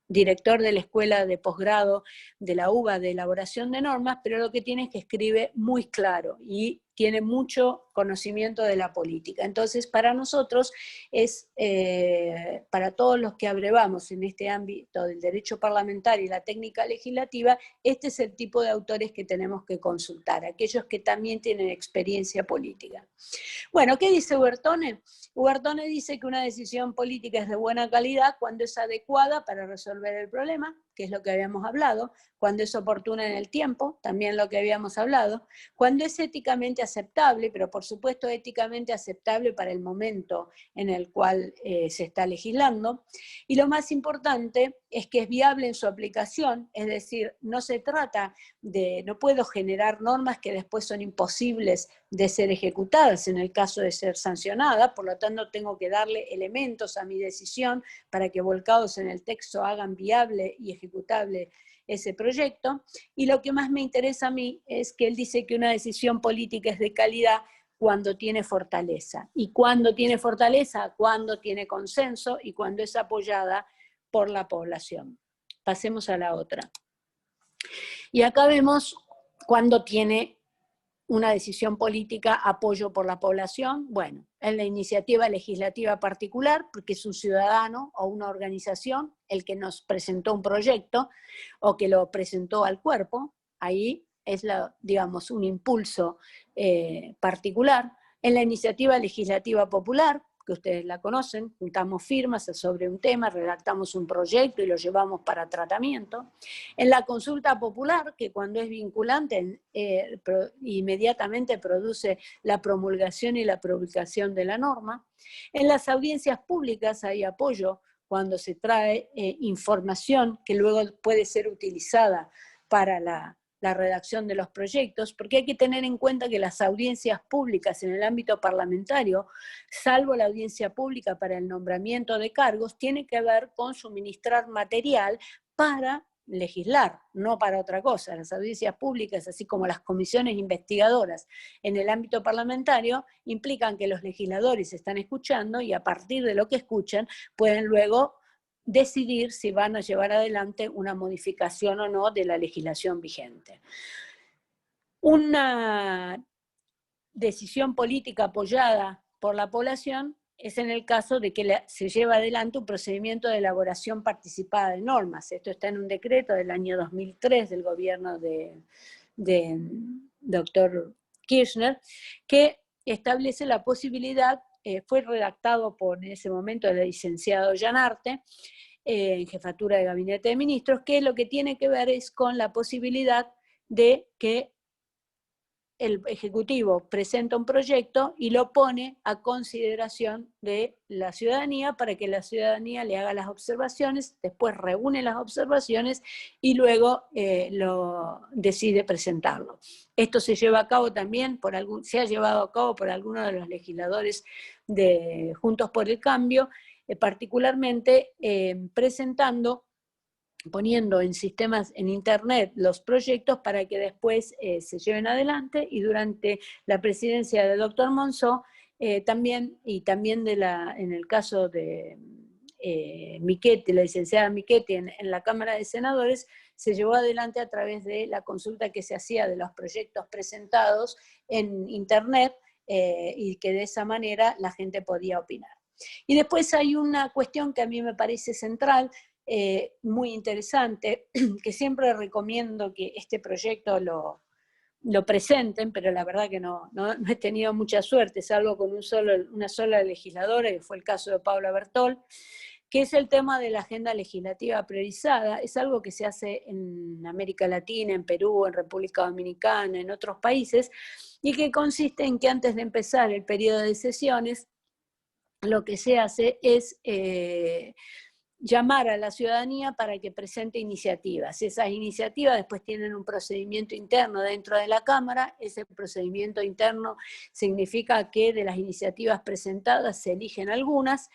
director de la Escuela de Posgrado de la UBA de elaboración de normas, pero lo que tiene es que escribe muy claro y tiene mucho conocimiento de la política. Entonces, para nosotros para todos los que abrevamos en este ámbito del derecho parlamentario y la técnica legislativa, este es el tipo de autores que tenemos que consultar, aquellos que también tienen experiencia política. Bueno, ¿qué dice Bertone? Bertone dice que una decisión política es de buena calidad cuando es adecuada para resolver el problema, que es lo que habíamos hablado, cuando es oportuna en el tiempo, también lo que habíamos hablado, cuando es éticamente aceptable, pero por supuesto éticamente aceptable para el momento en el cual se está legislando, y lo más importante es que es viable en su aplicación, es decir, no se trata no puedo generar normas que después son imposibles de ser ejecutadas en el caso de ser sancionadas, por lo tanto tengo que darle elementos a mi decisión para que volcados en el texto hagan viable y ejecutable ese proyecto. Y lo que más me interesa a mí es que él dice que una decisión política es de calidad cuando tiene fortaleza. Y cuando tiene fortaleza, cuando tiene consenso y cuando es apoyada por la población. Pasemos a la otra. Y acá vemos cuando tiene una decisión política apoyo por la población. Bueno, en la iniciativa legislativa particular, porque es un ciudadano o una organización el que nos presentó un proyecto o que lo presentó al cuerpo, ahí es digamos, un impulso particular. En la iniciativa legislativa popular, que ustedes la conocen, juntamos firmas sobre un tema, redactamos un proyecto y lo llevamos para tratamiento. En la consulta popular, que cuando es vinculante, inmediatamente produce la promulgación y la publicación de la norma. En las audiencias públicas hay apoyo cuando se trae información que luego puede ser utilizada para la redacción de los proyectos, porque hay que tener en cuenta que las audiencias públicas en el ámbito parlamentario, salvo la audiencia pública para el nombramiento de cargos, tiene que ver con suministrar material para legislar, no para otra cosa. Las audiencias públicas, así como las comisiones investigadoras en el ámbito parlamentario, implican que los legisladores están escuchando y a partir de lo que escuchan pueden luego decidir si van a llevar adelante una modificación o no de la legislación vigente. Una decisión política apoyada por la población es en el caso de que se lleva adelante un procedimiento de elaboración participada de normas. Esto está en un decreto del año 2003 del gobierno de doctor Kirchner, que establece la posibilidad, fue redactado por en ese momento el licenciado Llanarte, en jefatura de gabinete de ministros, que lo que tiene que ver es con la posibilidad de que el Ejecutivo presenta un proyecto y lo pone a consideración de la ciudadanía para que la ciudadanía le haga las observaciones, después reúne las observaciones y luego lo decide presentarlo. Esto se lleva a cabo también, se ha llevado a cabo por algunos de los legisladores de Juntos por el Cambio, particularmente poniendo en sistemas en internet los proyectos para que después se lleven adelante, y durante la presidencia del doctor Monzó, también en el caso de Michetti, la licenciada Michetti en la Cámara de Senadores, se llevó adelante a través de la consulta que se hacía de los proyectos presentados en internet, y que de esa manera la gente podía opinar. Y después hay una cuestión que a mí me parece central, muy interesante, que siempre recomiendo que este proyecto lo presenten, pero la verdad que no he tenido mucha suerte, salvo con una sola legisladora, que fue el caso de Paula Bertol, que es el tema de la agenda legislativa priorizada. Es algo que se hace en América Latina, en Perú, en República Dominicana, en otros países, y que consiste en que antes de empezar el periodo de sesiones, lo que se hace es llamar a la ciudadanía para que presente iniciativas. Esas iniciativas después tienen un procedimiento interno dentro de la Cámara. Ese procedimiento interno significa que de las iniciativas presentadas se eligen algunas,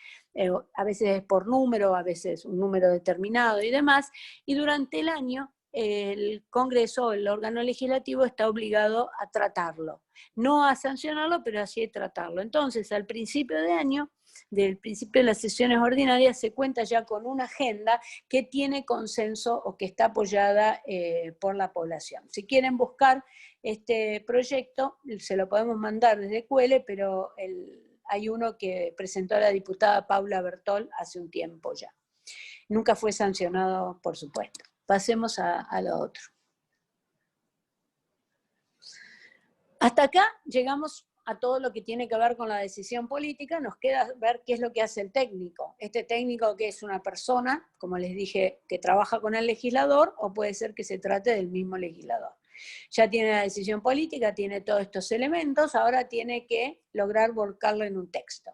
a veces es por número, a veces un número determinado y demás, y durante el año el Congreso, el órgano legislativo, está obligado a tratarlo. No a sancionarlo, pero así a tratarlo. Entonces, al principio de año, del principio de las sesiones ordinarias, se cuenta ya con una agenda que tiene consenso o que está apoyada por la población. Si quieren buscar este proyecto, se lo podemos mandar desde Cuele, pero hay uno que presentó la diputada Paula Bertol hace un tiempo ya. Nunca fue sancionado, por supuesto. Pasemos a lo otro. Hasta acá llegamos a todo lo que tiene que ver con la decisión política. Nos queda ver qué es lo que hace el técnico. Este técnico, que es una persona, como les dije, que trabaja con el legislador, o puede ser que se trate del mismo legislador. Ya tiene la decisión política, tiene todos estos elementos, ahora tiene que lograr volcarlo en un texto.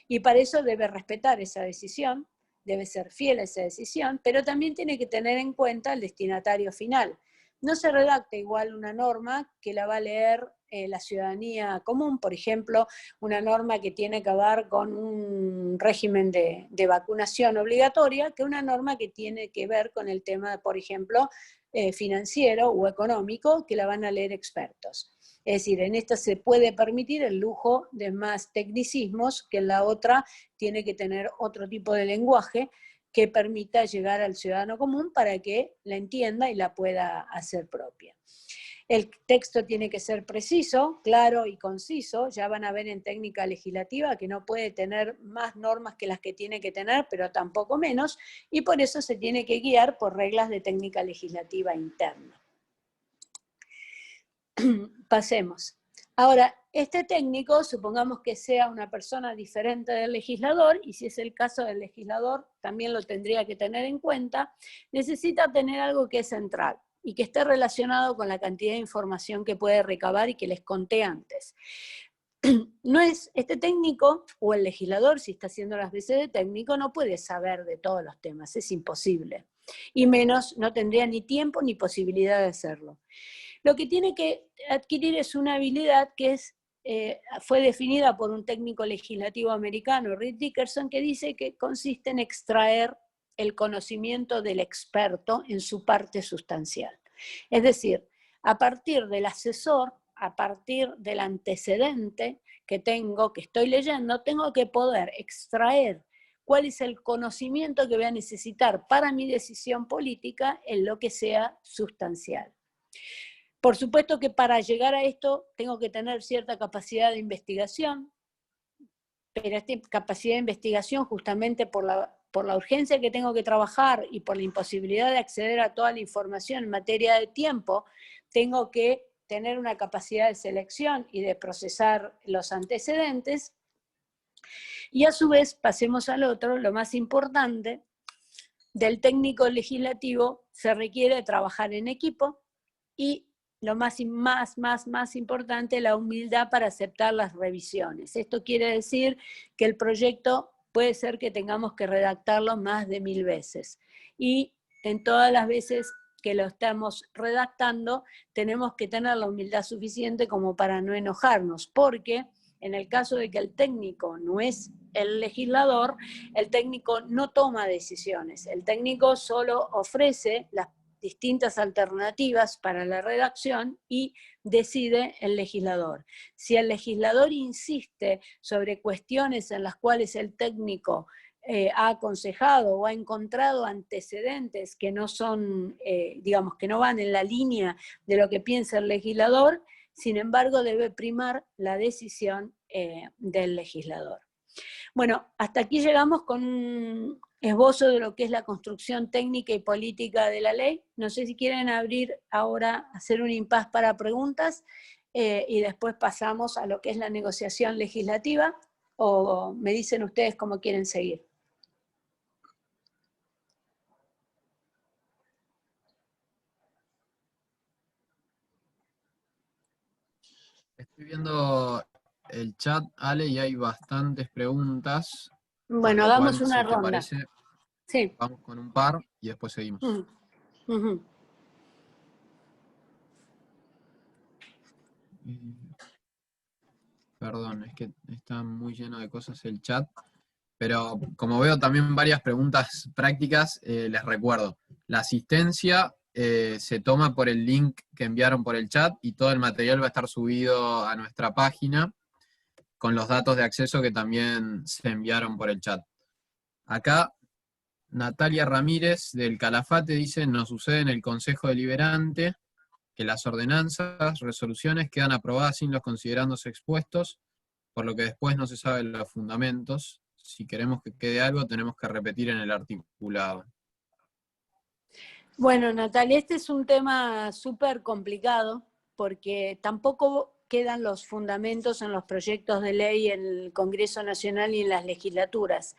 Y para eso debe respetar esa decisión, debe ser fiel a esa decisión, pero también tiene que tener en cuenta el destinatario final. No se redacta igual una norma que la va a leer la ciudadanía común, por ejemplo, una norma que tiene que ver con un régimen de vacunación obligatoria, que una norma que tiene que ver con el tema, por ejemplo, financiero o económico, que la van a leer expertos. Es decir, en esta se puede permitir el lujo de más tecnicismos, que en la otra tiene que tener otro tipo de lenguaje que permita llegar al ciudadano común para que la entienda y la pueda hacer propia. El texto tiene que ser preciso, claro y conciso. Ya van a ver en técnica legislativa que no puede tener más normas que las que tiene que tener, pero tampoco menos, y por eso se tiene que guiar por reglas de técnica legislativa interna. Pasemos. Ahora, este técnico, supongamos que sea una persona diferente del legislador, y si es el caso del legislador, también lo tendría que tener en cuenta, necesita tener algo que es central y que esté relacionado con la cantidad de información que puede recabar y que les conté antes. No es este técnico, o el legislador, si está haciendo las veces de técnico, no puede saber de todos los temas, es imposible. Y menos, no tendría ni tiempo ni posibilidad de hacerlo. Lo que tiene que adquirir es una habilidad que fue definida por un técnico legislativo americano, Reed Dickerson, que dice que consiste en extraer el conocimiento del experto en su parte sustancial. Es decir, a partir del asesor, a partir del antecedente que tengo, que estoy leyendo, tengo que poder extraer cuál es el conocimiento que voy a necesitar para mi decisión política en lo que sea sustancial. Por supuesto que para llegar a esto tengo que tener cierta capacidad de investigación, pero esta capacidad de investigación, justamente por la urgencia que tengo que trabajar y por la imposibilidad de acceder a toda la información en materia de tiempo, tengo que tener una capacidad de selección y de procesar los antecedentes. Y a su vez, pasemos al otro, lo más importante, del técnico legislativo se requiere trabajar en equipo y lo más importante, la humildad para aceptar las revisiones. Esto quiere decir que el proyecto puede ser que tengamos que redactarlo más de 1000 veces. Y en todas las veces que lo estamos redactando, tenemos que tener la humildad suficiente como para no enojarnos, porque en el caso de que el técnico no es el legislador, el técnico no toma decisiones, el técnico solo ofrece las distintas alternativas para la redacción y decide el legislador. Si el legislador insiste sobre cuestiones en las cuales el técnico ha aconsejado o ha encontrado antecedentes que no son, digamos, que no van en la línea de lo que piensa el legislador, sin embargo debe primar la decisión del legislador. Bueno, hasta aquí llegamos con un esbozo de lo que es la construcción técnica y política de la ley. No sé si quieren abrir ahora, hacer un impasse para preguntas y después pasamos a lo que es la negociación legislativa, o me dicen ustedes cómo quieren seguir. Estoy viendo el chat, Ale, y hay bastantes preguntas. Bueno, hagamos una si ronda. te parece, sí. Vamos con un par y después seguimos. Perdón, es que está muy lleno de cosas el chat, pero como veo también varias preguntas prácticas, les recuerdo, la asistencia se toma por el link que enviaron por el chat y todo el material va a estar subido a nuestra página con los datos de acceso que también se enviaron por el chat. Acá Natalia Ramírez del Calafate dice: nos sucede en el Consejo Deliberante que las ordenanzas, resoluciones quedan aprobadas sin los considerandos expuestos, por lo que después no se saben los fundamentos. Si queremos que quede algo, tenemos que repetir en el articulado. Bueno, Natalia, este es un tema súper complicado, porque tampoco quedan los fundamentos en los proyectos de ley en el Congreso Nacional y en las legislaturas.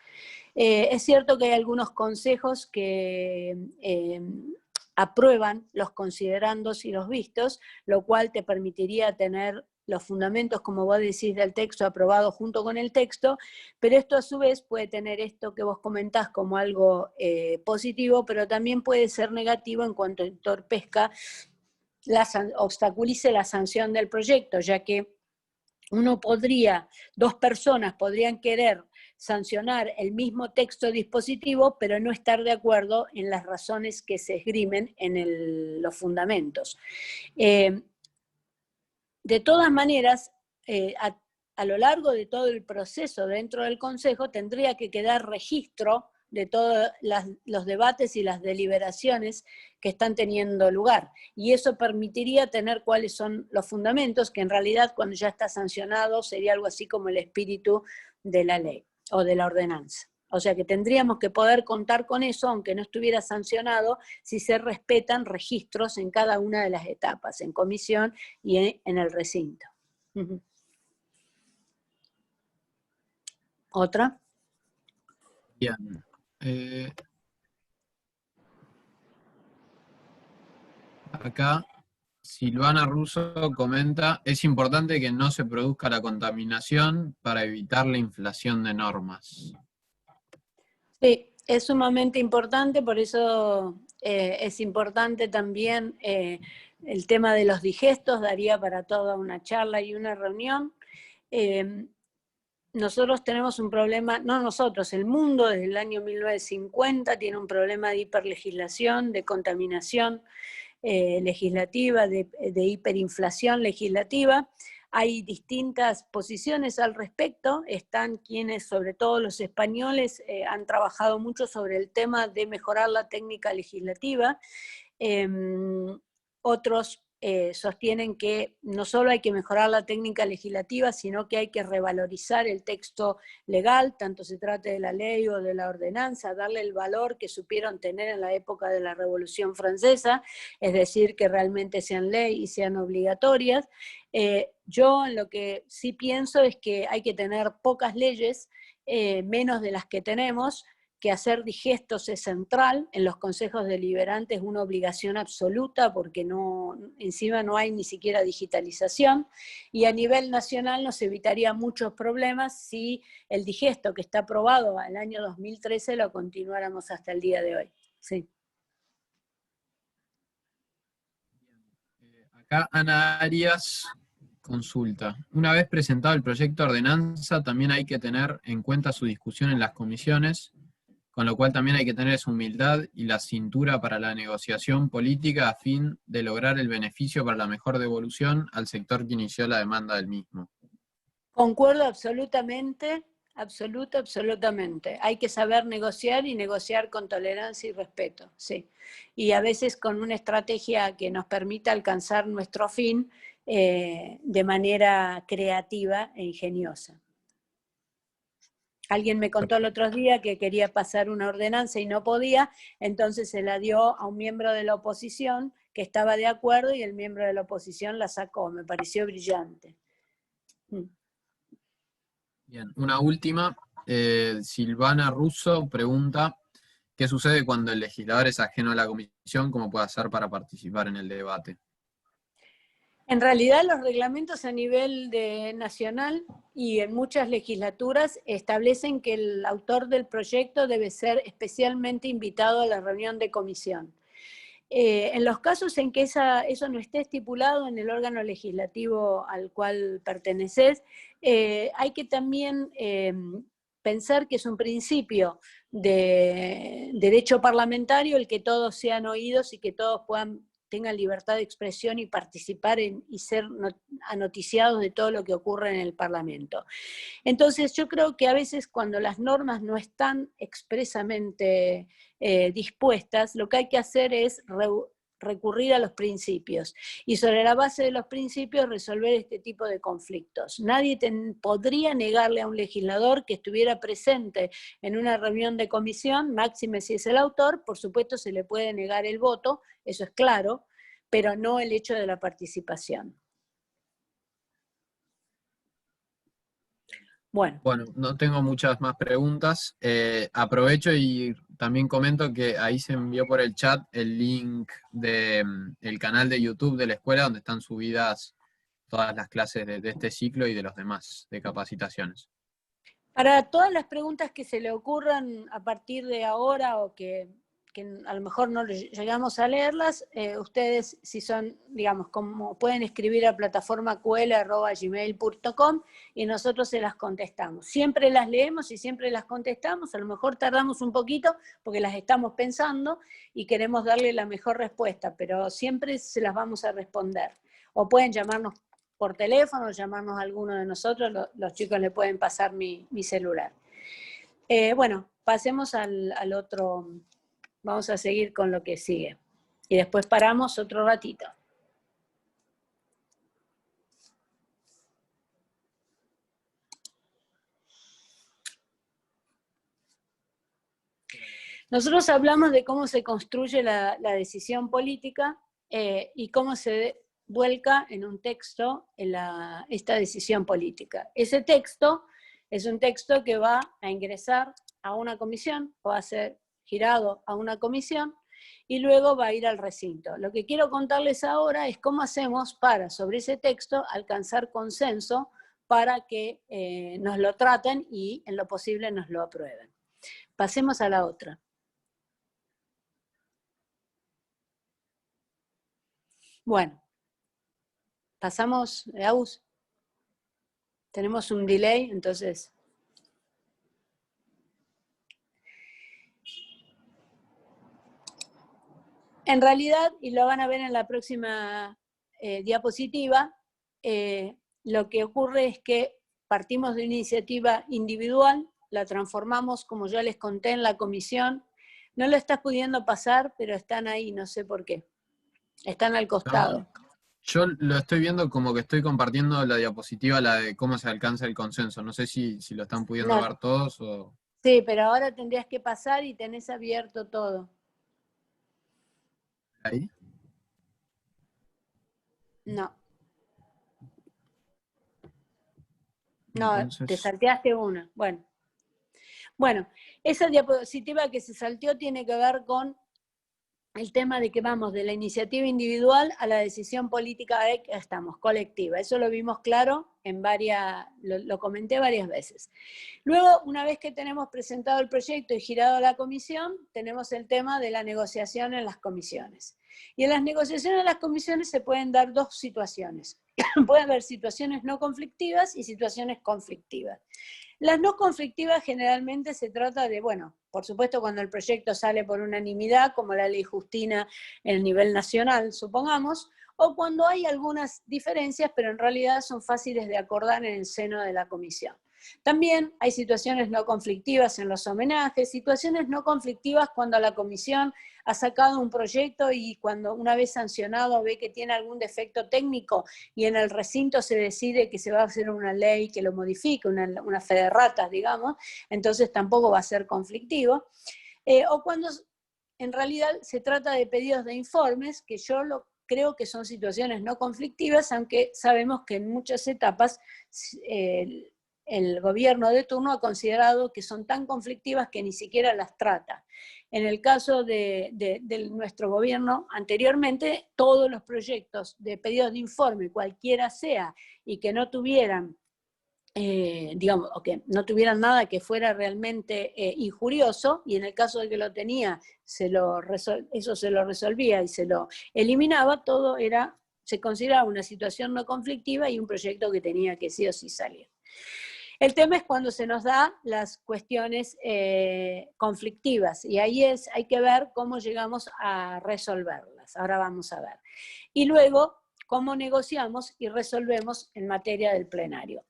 Es cierto que hay algunos consejos que aprueban los considerandos y los vistos, lo cual te permitiría tener los fundamentos, como vos decís, del texto aprobado junto con el texto, pero esto a su vez puede tener esto que vos comentás como algo positivo, pero también puede ser negativo en cuanto entorpezca, obstaculice la sanción del proyecto, ya que dos personas podrían querer sancionar el mismo texto dispositivo, pero no estar de acuerdo en las razones que se esgrimen en los fundamentos. De todas maneras, a lo largo de todo el proceso dentro del Consejo tendría que quedar registro de todos los debates y las deliberaciones que están teniendo lugar. Y eso permitiría tener cuáles son los fundamentos, que en realidad cuando ya está sancionado sería algo así como el espíritu de la ley o de la ordenanza. O sea que tendríamos que poder contar con eso, aunque no estuviera sancionado, si se respetan registros en cada una de las etapas, en comisión y en el recinto. ¿Otra? Bien. Acá Silvana Russo comenta: es importante que no se produzca la contaminación para evitar la inflación de normas. Sí, es sumamente importante, por eso es importante también el tema de los digestos, daría para toda una charla y una reunión. nosotros tenemos un problema, no nosotros, el mundo desde el año 1950 tiene un problema de hiperlegislación, de contaminación legislativa, de hiperinflación legislativa. Hay distintas posiciones al respecto, están quienes, sobre todo los españoles, han trabajado mucho sobre el tema de mejorar la técnica legislativa. Otros sostienen que no solo hay que mejorar la técnica legislativa, sino que hay que revalorizar el texto legal, tanto se trate de la ley o de la ordenanza, darle el valor que supieron tener en la época de la Revolución Francesa, es decir, que realmente sean ley y sean obligatorias. Yo en lo que sí pienso es que hay que tener pocas leyes, menos de las que tenemos, que hacer digestos es central, en los consejos deliberantes es una obligación absoluta porque encima no hay ni siquiera digitalización, y a nivel nacional nos evitaría muchos problemas si el digesto que está aprobado al año 2013 lo continuáramos hasta el día de hoy. Sí. Acá Ana Arias consulta. Una vez presentado el proyecto de ordenanza, también hay que tener en cuenta su discusión en las comisiones, con lo cual también hay que tener esa humildad y la cintura para la negociación política a fin de lograr el beneficio para la mejor devolución al sector que inició la demanda del mismo. Concuerdo absolutamente, absolutamente. Hay que saber negociar y negociar con tolerancia y respeto, sí. Y a veces con una estrategia que nos permita alcanzar nuestro fin de manera creativa e ingeniosa. Alguien me contó el otro día que quería pasar una ordenanza y no podía, entonces se la dio a un miembro de la oposición que estaba de acuerdo y el miembro de la oposición la sacó. Me pareció brillante. Bien, una última. Silvana Russo pregunta, ¿qué sucede cuando el legislador es ajeno a la comisión? ¿Cómo puede hacer para participar en el debate? En realidad los reglamentos a nivel nacional y en muchas legislaturas establecen que el autor del proyecto debe ser especialmente invitado a la reunión de comisión. En los casos en que eso no esté estipulado en el órgano legislativo al cual perteneces, hay que también pensar que es un principio de derecho parlamentario el que todos sean oídos y que todos tengan libertad de expresión y participar y ser anoticiados de todo lo que ocurre en el Parlamento. Entonces yo creo que a veces cuando las normas no están expresamente dispuestas, lo que hay que hacer es recurrir a los principios y sobre la base de los principios resolver este tipo de conflictos. Nadie podría negarle a un legislador que estuviera presente en una reunión de comisión, máxime si es el autor, por supuesto se le puede negar el voto, eso es claro, pero no el hecho de la participación. Bueno, no tengo muchas más preguntas. Aprovecho y también comento que ahí se envió por el chat el link del canal de YouTube de la escuela donde están subidas todas las clases de este ciclo y de los demás, de capacitaciones. Para todas las preguntas que se le ocurran a partir de ahora o que a lo mejor no llegamos a leerlas, ustedes si son, digamos, como pueden escribir a plataformaql@gmail.com y nosotros se las contestamos. Siempre las leemos y siempre las contestamos, a lo mejor tardamos un poquito porque las estamos pensando y queremos darle la mejor respuesta, pero siempre se las vamos a responder. O pueden llamarnos por teléfono, llamarnos a alguno de nosotros, los chicos le pueden pasar mi celular. Bueno, pasemos al otro. Vamos a seguir con lo que sigue. Y después paramos otro ratito. Nosotros hablamos de cómo se construye la decisión política y cómo se vuelca en un texto esta decisión política. Ese texto es un texto que va a ingresar a una comisión, o va a ser girado a una comisión, y luego va a ir al recinto. Lo que quiero contarles ahora es cómo hacemos para, sobre ese texto, alcanzar consenso para que nos lo traten y en lo posible nos lo aprueben. Pasemos a la otra. Bueno, pasamos, Agus. Tenemos un delay, entonces En realidad, y lo van a ver en la próxima diapositiva, lo que ocurre es que partimos de una iniciativa individual, la transformamos, como ya les conté, en la comisión. No lo estás pudiendo pasar, pero están ahí, no sé por qué. Están al costado. No, yo lo estoy viendo como que estoy compartiendo la diapositiva, la de cómo se alcanza el consenso. No sé si lo están pudiendo No, ver todos o... sí, pero ahora tendrías que pasar y tenés abierto todo. ¿Ahí? No, no, te Entonces, salteaste una. Bueno, esa diapositiva que se salteó tiene que ver con el tema de que vamos de la iniciativa individual a la decisión política que estamos, colectiva. Eso lo vimos claro en lo comenté varias veces. Luego, una vez que tenemos presentado el proyecto y girado a la comisión, tenemos el tema de la negociación en las comisiones. Y en las negociaciones en las comisiones se pueden dar dos situaciones. Puede haber situaciones no conflictivas y situaciones conflictivas. Las no conflictivas generalmente se trata de, bueno, por supuesto cuando el proyecto sale por unanimidad, como la ley Justina en el nivel nacional, supongamos, o cuando hay algunas diferencias, pero en realidad son fáciles de acordar en el seno de la comisión. También hay situaciones no conflictivas en los homenajes, situaciones no conflictivas cuando la comisión ha sacado un proyecto y cuando una vez sancionado ve que tiene algún defecto técnico y en el recinto se decide que se va a hacer una ley que lo modifique, una fe de ratas, digamos, entonces tampoco va a ser conflictivo. O cuando en realidad se trata de pedidos de informes, que creo que son situaciones no conflictivas, aunque sabemos que en muchas etapas el gobierno de turno ha considerado que son tan conflictivas que ni siquiera las trata. En el caso de nuestro gobierno anteriormente, todos los proyectos de pedidos de informe, cualquiera sea, y que no tuvieran, digamos, o que no tuvieran nada que fuera realmente injurioso, y en el caso de que lo tenía, eso se lo resolvía y se lo eliminaba, todo se consideraba una situación no conflictiva y un proyecto que tenía que sí o sí salir. El tema es cuando se nos da las cuestiones conflictivas y ahí hay que ver cómo llegamos a resolverlas. Ahora vamos a ver. Y luego, cómo negociamos y resolvemos en materia del plenario.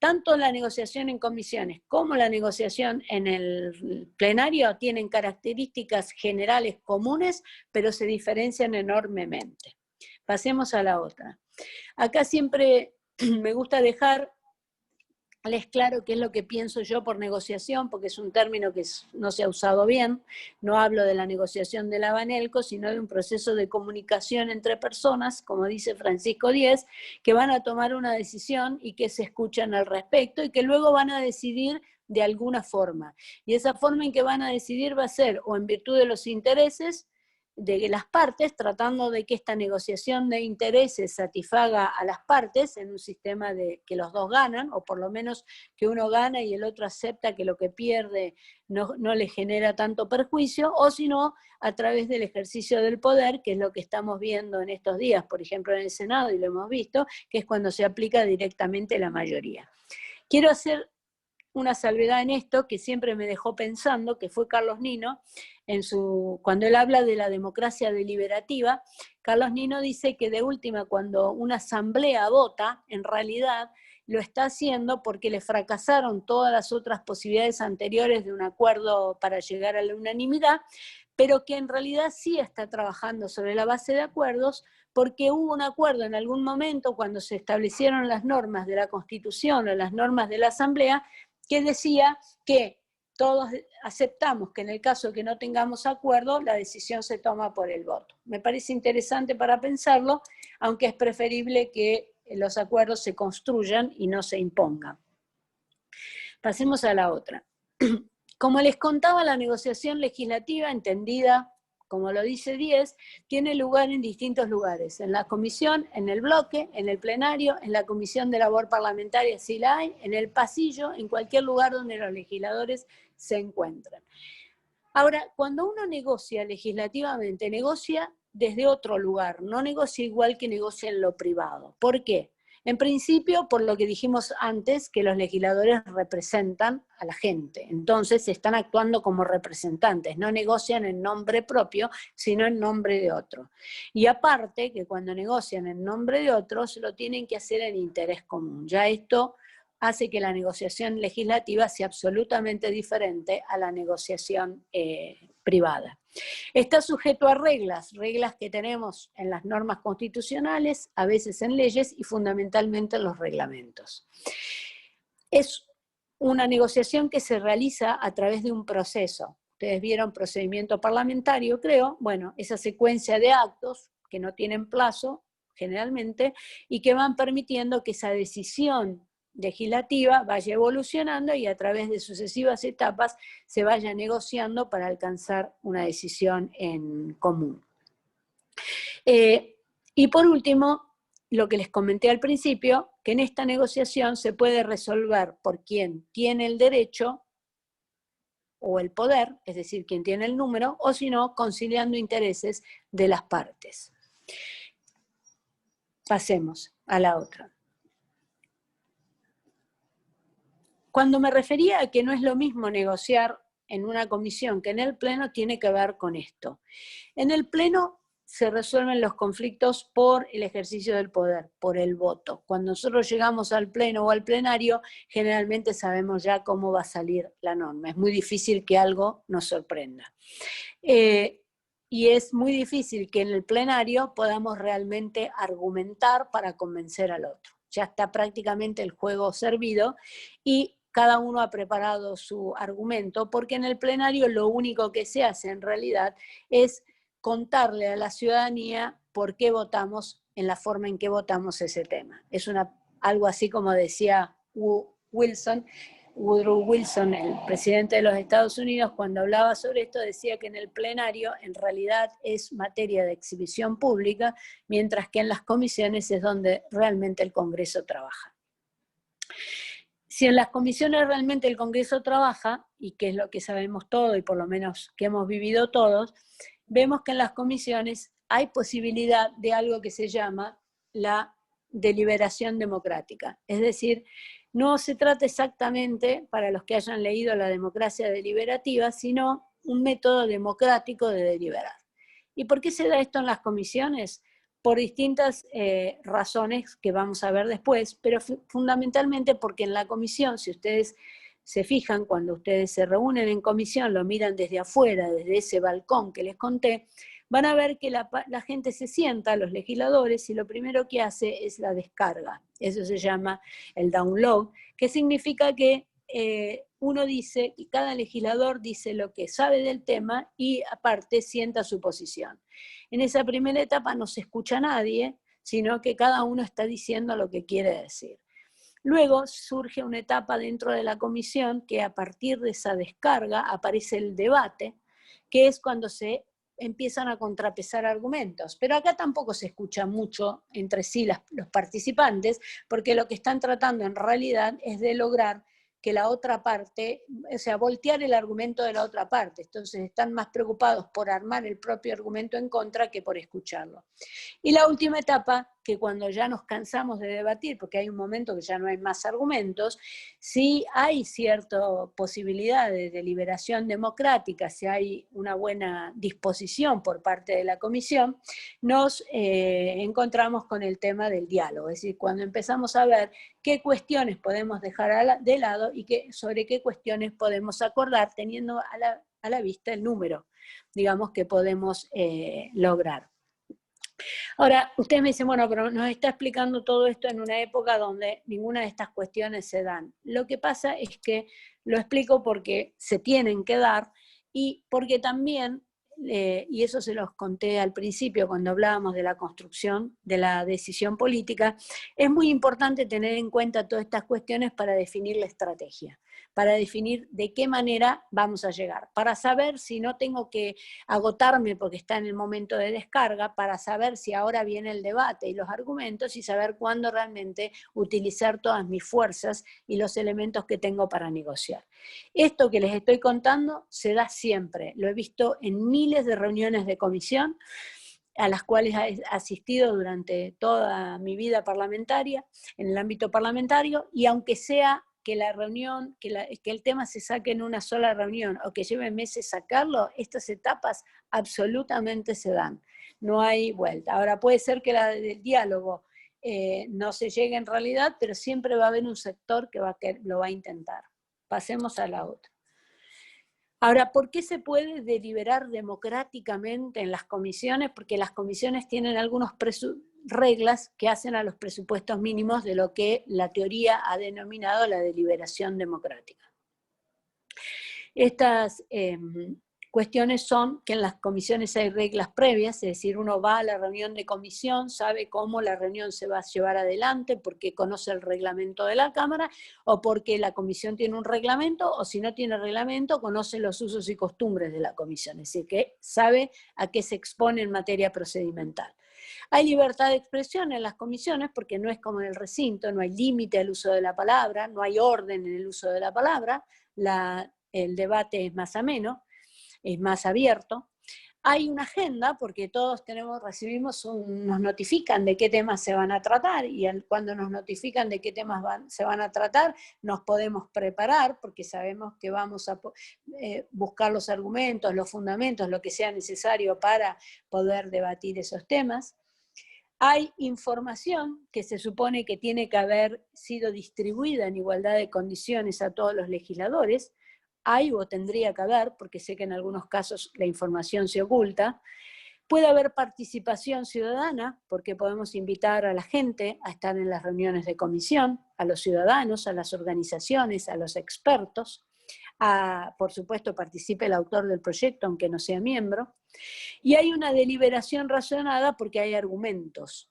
Tanto la negociación en comisiones como la negociación en el plenario tienen características generales comunes, pero se diferencian enormemente. Pasemos a la otra. Acá siempre me gusta dejarles claro qué es lo que pienso yo por negociación, porque es un término que no se ha usado bien. No hablo de la negociación de la Banelco, sino de un proceso de comunicación entre personas, como dice Francisco Díez, que van a tomar una decisión y que se escuchan al respecto y que luego van a decidir de alguna forma. Y esa forma en que van a decidir va a ser o en virtud de los intereses de las partes, tratando de que esta negociación de intereses satisfaga a las partes en un sistema de que los dos ganan, o por lo menos que uno gana y el otro acepta que lo que pierde no le genera tanto perjuicio, o si no, a través del ejercicio del poder, que es lo que estamos viendo en estos días, por ejemplo en el Senado, y lo hemos visto, que es cuando se aplica directamente la mayoría. Quiero hacer una salvedad en esto que siempre me dejó pensando, que fue Carlos Nino, cuando él habla de la democracia deliberativa. Carlos Nino dice que de última, cuando una asamblea vota, en realidad lo está haciendo porque le fracasaron todas las otras posibilidades anteriores de un acuerdo para llegar a la unanimidad, pero que en realidad sí está trabajando sobre la base de acuerdos, porque hubo un acuerdo en algún momento cuando se establecieron las normas de la Constitución o las normas de la Asamblea, que decía que todos aceptamos que en el caso que no tengamos acuerdo, la decisión se toma por el voto. Me parece interesante para pensarlo, aunque es preferible que los acuerdos se construyan y no se impongan. Pasemos a la otra. Como les contaba, la negociación legislativa, entendida como lo dice Díez, tiene lugar en distintos lugares, en la comisión, en el bloque, en el plenario, en la comisión de labor parlamentaria si la hay, en el pasillo, en cualquier lugar donde los legisladores se encuentran. Ahora, cuando uno negocia legislativamente, negocia desde otro lugar, no negocia igual que negocia en lo privado. ¿Por qué? En principio, por lo que dijimos antes, que los legisladores representan a la gente, entonces están actuando como representantes, no negocian en nombre propio, sino en nombre de otro. Y aparte, que cuando negocian en nombre de otros, lo tienen que hacer en interés común. Ya esto hace que la negociación legislativa sea absolutamente diferente a la negociación privada. Está sujeto a reglas que tenemos en las normas constitucionales, a veces en leyes y fundamentalmente en los reglamentos. Es una negociación que se realiza a través de un proceso. Ustedes vieron procedimiento parlamentario, creo. Bueno, esa secuencia de actos que no tienen plazo, generalmente, y que van permitiendo que esa decisión legislativa vaya evolucionando y a través de sucesivas etapas se vaya negociando para alcanzar una decisión en común. Y por último, lo que les comenté al principio, que en esta negociación se puede resolver por quien tiene el derecho o el poder, es decir, quien tiene el número, o si no, conciliando intereses de las partes. Pasemos a la otra. Cuando me refería a que no es lo mismo negociar en una comisión que en el Pleno, tiene que ver con esto. En el Pleno se resuelven los conflictos por el ejercicio del poder, por el voto. Cuando nosotros llegamos al Pleno o al plenario, generalmente sabemos ya cómo va a salir la norma. Es muy difícil que algo nos sorprenda. Y es muy difícil que en el plenario podamos realmente argumentar para convencer al otro. Ya está prácticamente el juego servido y cada uno ha preparado su argumento, porque en el plenario lo único que se hace en realidad es contarle a la ciudadanía por qué votamos en la forma en que votamos ese tema. Es algo así como decía Woodrow Wilson, el presidente de los Estados Unidos, cuando hablaba sobre esto, decía que en el plenario en realidad es materia de exhibición pública, mientras que en las comisiones es donde realmente el Congreso trabaja. Si en las comisiones realmente el Congreso trabaja, y que es lo que sabemos todos y por lo menos que hemos vivido todos, vemos que en las comisiones hay posibilidad de algo que se llama la deliberación democrática. Es decir, no se trata exactamente, para los que hayan leído la democracia deliberativa, sino un método democrático de deliberar. ¿Y por qué se da esto en las comisiones? Por distintas razones que vamos a ver después, pero fundamentalmente porque en la comisión, si ustedes se fijan, cuando ustedes se reúnen en comisión, lo miran desde afuera, desde ese balcón que les conté, van a ver que la gente se sienta, los legisladores, y lo primero que hace es la descarga. Eso se llama el download, que significa que uno dice, y cada legislador dice lo que sabe del tema y aparte sienta su posición. En esa primera etapa no se escucha a nadie, sino que cada uno está diciendo lo que quiere decir. Luego surge una etapa dentro de la comisión que a partir de esa descarga aparece el debate, que es cuando se empiezan a contrapesar argumentos. Pero acá tampoco se escucha mucho entre sí los participantes, porque lo que están tratando en realidad es de lograr que la otra parte, o sea, voltear el argumento de la otra parte. Entonces están más preocupados por armar el propio argumento en contra que por escucharlo. Y la última etapa, que cuando ya nos cansamos de debatir, porque hay un momento que ya no hay más argumentos, si hay cierta posibilidad de deliberación democrática, si hay una buena disposición por parte de la comisión, nos encontramos con el tema del diálogo. Es decir, cuando empezamos a ver qué cuestiones podemos dejar de lado y sobre qué cuestiones podemos acordar, teniendo a la vista el número, digamos, que podemos lograr. Ahora, ustedes me dicen, bueno, pero nos está explicando todo esto en una época donde ninguna de estas cuestiones se dan. Lo que pasa es que lo explico porque se tienen que dar y porque también, y eso se los conté al principio cuando hablábamos de la construcción de la decisión política, es muy importante tener en cuenta todas estas cuestiones para definir la estrategia, para definir de qué manera vamos a llegar, para saber si no tengo que agotarme porque está en el momento de descarga, para saber si ahora viene el debate y los argumentos y saber cuándo realmente utilizar todas mis fuerzas y los elementos que tengo para negociar. Esto que les estoy contando se da siempre, lo he visto en miles de reuniones de comisión, a las cuales he asistido durante toda mi vida parlamentaria, en el ámbito parlamentario, y aunque sea que la reunión, que el tema se saque en una sola reunión o que lleve meses sacarlo, estas etapas absolutamente se dan. No hay vuelta. Ahora puede ser que la del diálogo no se llegue en realidad, pero siempre va a haber un sector que lo va a intentar. Pasemos a la otra. Ahora, ¿por qué se puede deliberar democráticamente en las comisiones? Porque las comisiones tienen algunas reglas que hacen a los presupuestos mínimos de lo que la teoría ha denominado la deliberación democrática. Estas cuestiones son que en las comisiones hay reglas previas, es decir, uno va a la reunión de comisión, sabe cómo la reunión se va a llevar adelante porque conoce el reglamento de la Cámara o porque la comisión tiene un reglamento, o si no tiene reglamento, conoce los usos y costumbres de la comisión, es decir, que sabe a qué se expone en materia procedimental. Hay libertad de expresión en las comisiones porque no es como en el recinto, no hay límite al uso de la palabra, no hay orden en el uso de la palabra, el debate es más ameno, es más abierto. Hay una agenda porque todos nos notifican de qué temas se van a tratar y cuando nos notifican de qué temas se van a tratar, nos podemos preparar porque sabemos que vamos a buscar los argumentos, los fundamentos, lo que sea necesario para poder debatir esos temas. Hay información que se supone que tiene que haber sido distribuida en igualdad de condiciones a todos los legisladores. Hay o tendría que haber, porque sé que en algunos casos la información se oculta. Puede haber participación ciudadana, porque podemos invitar a la gente a estar en las reuniones de comisión, a los ciudadanos, a las organizaciones, a los expertos. Por supuesto, participe el autor del proyecto, aunque no sea miembro. Y hay una deliberación razonada porque hay argumentos.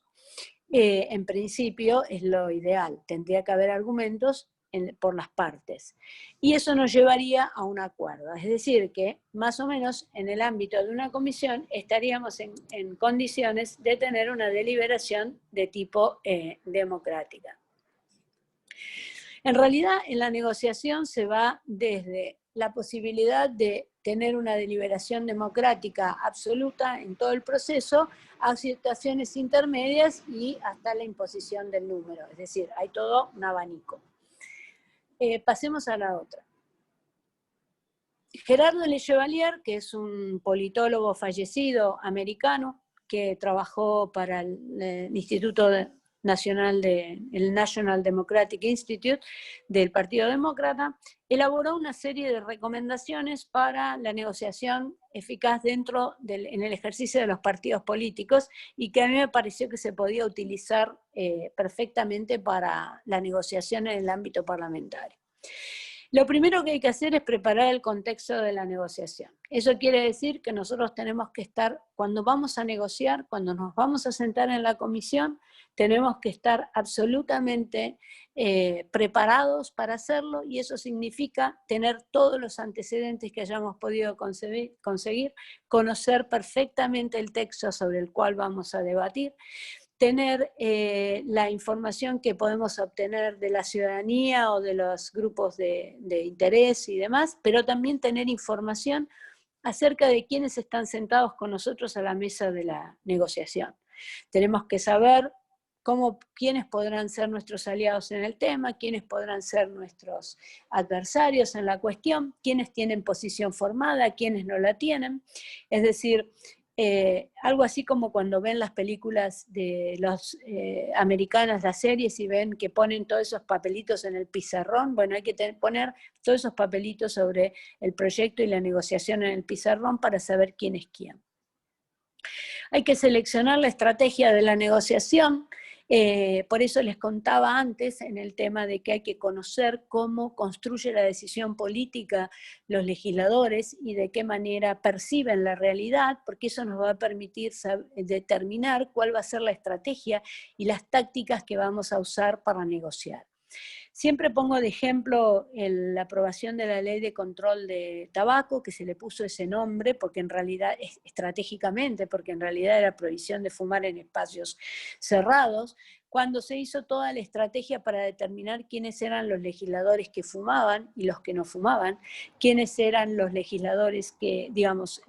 En principio es lo ideal, tendría que haber argumentos por las partes. Y eso nos llevaría a un acuerdo. Es decir, que más o menos en el ámbito de una comisión estaríamos en condiciones de tener una deliberación de tipo democrática. En realidad, en la negociación se va desde la posibilidad de tener una deliberación democrática absoluta en todo el proceso a situaciones intermedias y hasta la imposición del número. Es decir, hay todo un abanico. Pasemos a la otra. Gerardo Le Chevalier, que es un politólogo fallecido americano que trabajó para el Instituto Nacional el National Democratic Institute del Partido Demócrata, elaboró una serie de recomendaciones para la negociación eficaz en el ejercicio de los partidos políticos y que a mí me pareció que se podía utilizar perfectamente para la negociación en el ámbito parlamentario. Lo primero que hay que hacer es preparar el contexto de la negociación. Eso quiere decir que nosotros tenemos que estar, cuando vamos a negociar, cuando nos vamos a sentar en la comisión, tenemos que estar absolutamente preparados para hacerlo, y eso significa tener todos los antecedentes que hayamos podido conseguir, conocer perfectamente el texto sobre el cual vamos a debatir, tener la información que podemos obtener de la ciudadanía o de los grupos de interés y demás, pero también tener información acerca de quiénes están sentados con nosotros a la mesa de la negociación. Tenemos que saber quiénes podrán ser nuestros aliados en el tema, quiénes podrán ser nuestros adversarios en la cuestión, quiénes tienen posición formada, quiénes no la tienen. Es decir, algo así como cuando ven las películas de los americanas, las series, y ven que ponen todos esos papelitos en el pizarrón. Bueno, hay que poner todos esos papelitos sobre el proyecto y la negociación en el pizarrón para saber quién es quién. Hay que seleccionar la estrategia de la negociación. Por eso les contaba antes en el tema de que hay que conocer cómo construye la decisión política los legisladores y de qué manera perciben la realidad, porque eso nos va a permitir determinar cuál va a ser la estrategia y las tácticas que vamos a usar para negociar. Siempre pongo de ejemplo la aprobación de la ley de control de tabaco, que se le puso ese nombre porque en realidad, estratégicamente, porque en realidad era prohibición de fumar en espacios cerrados, cuando se hizo toda la estrategia para determinar quiénes eran los legisladores que fumaban y los que no fumaban, quiénes eran los legisladores que, digamos,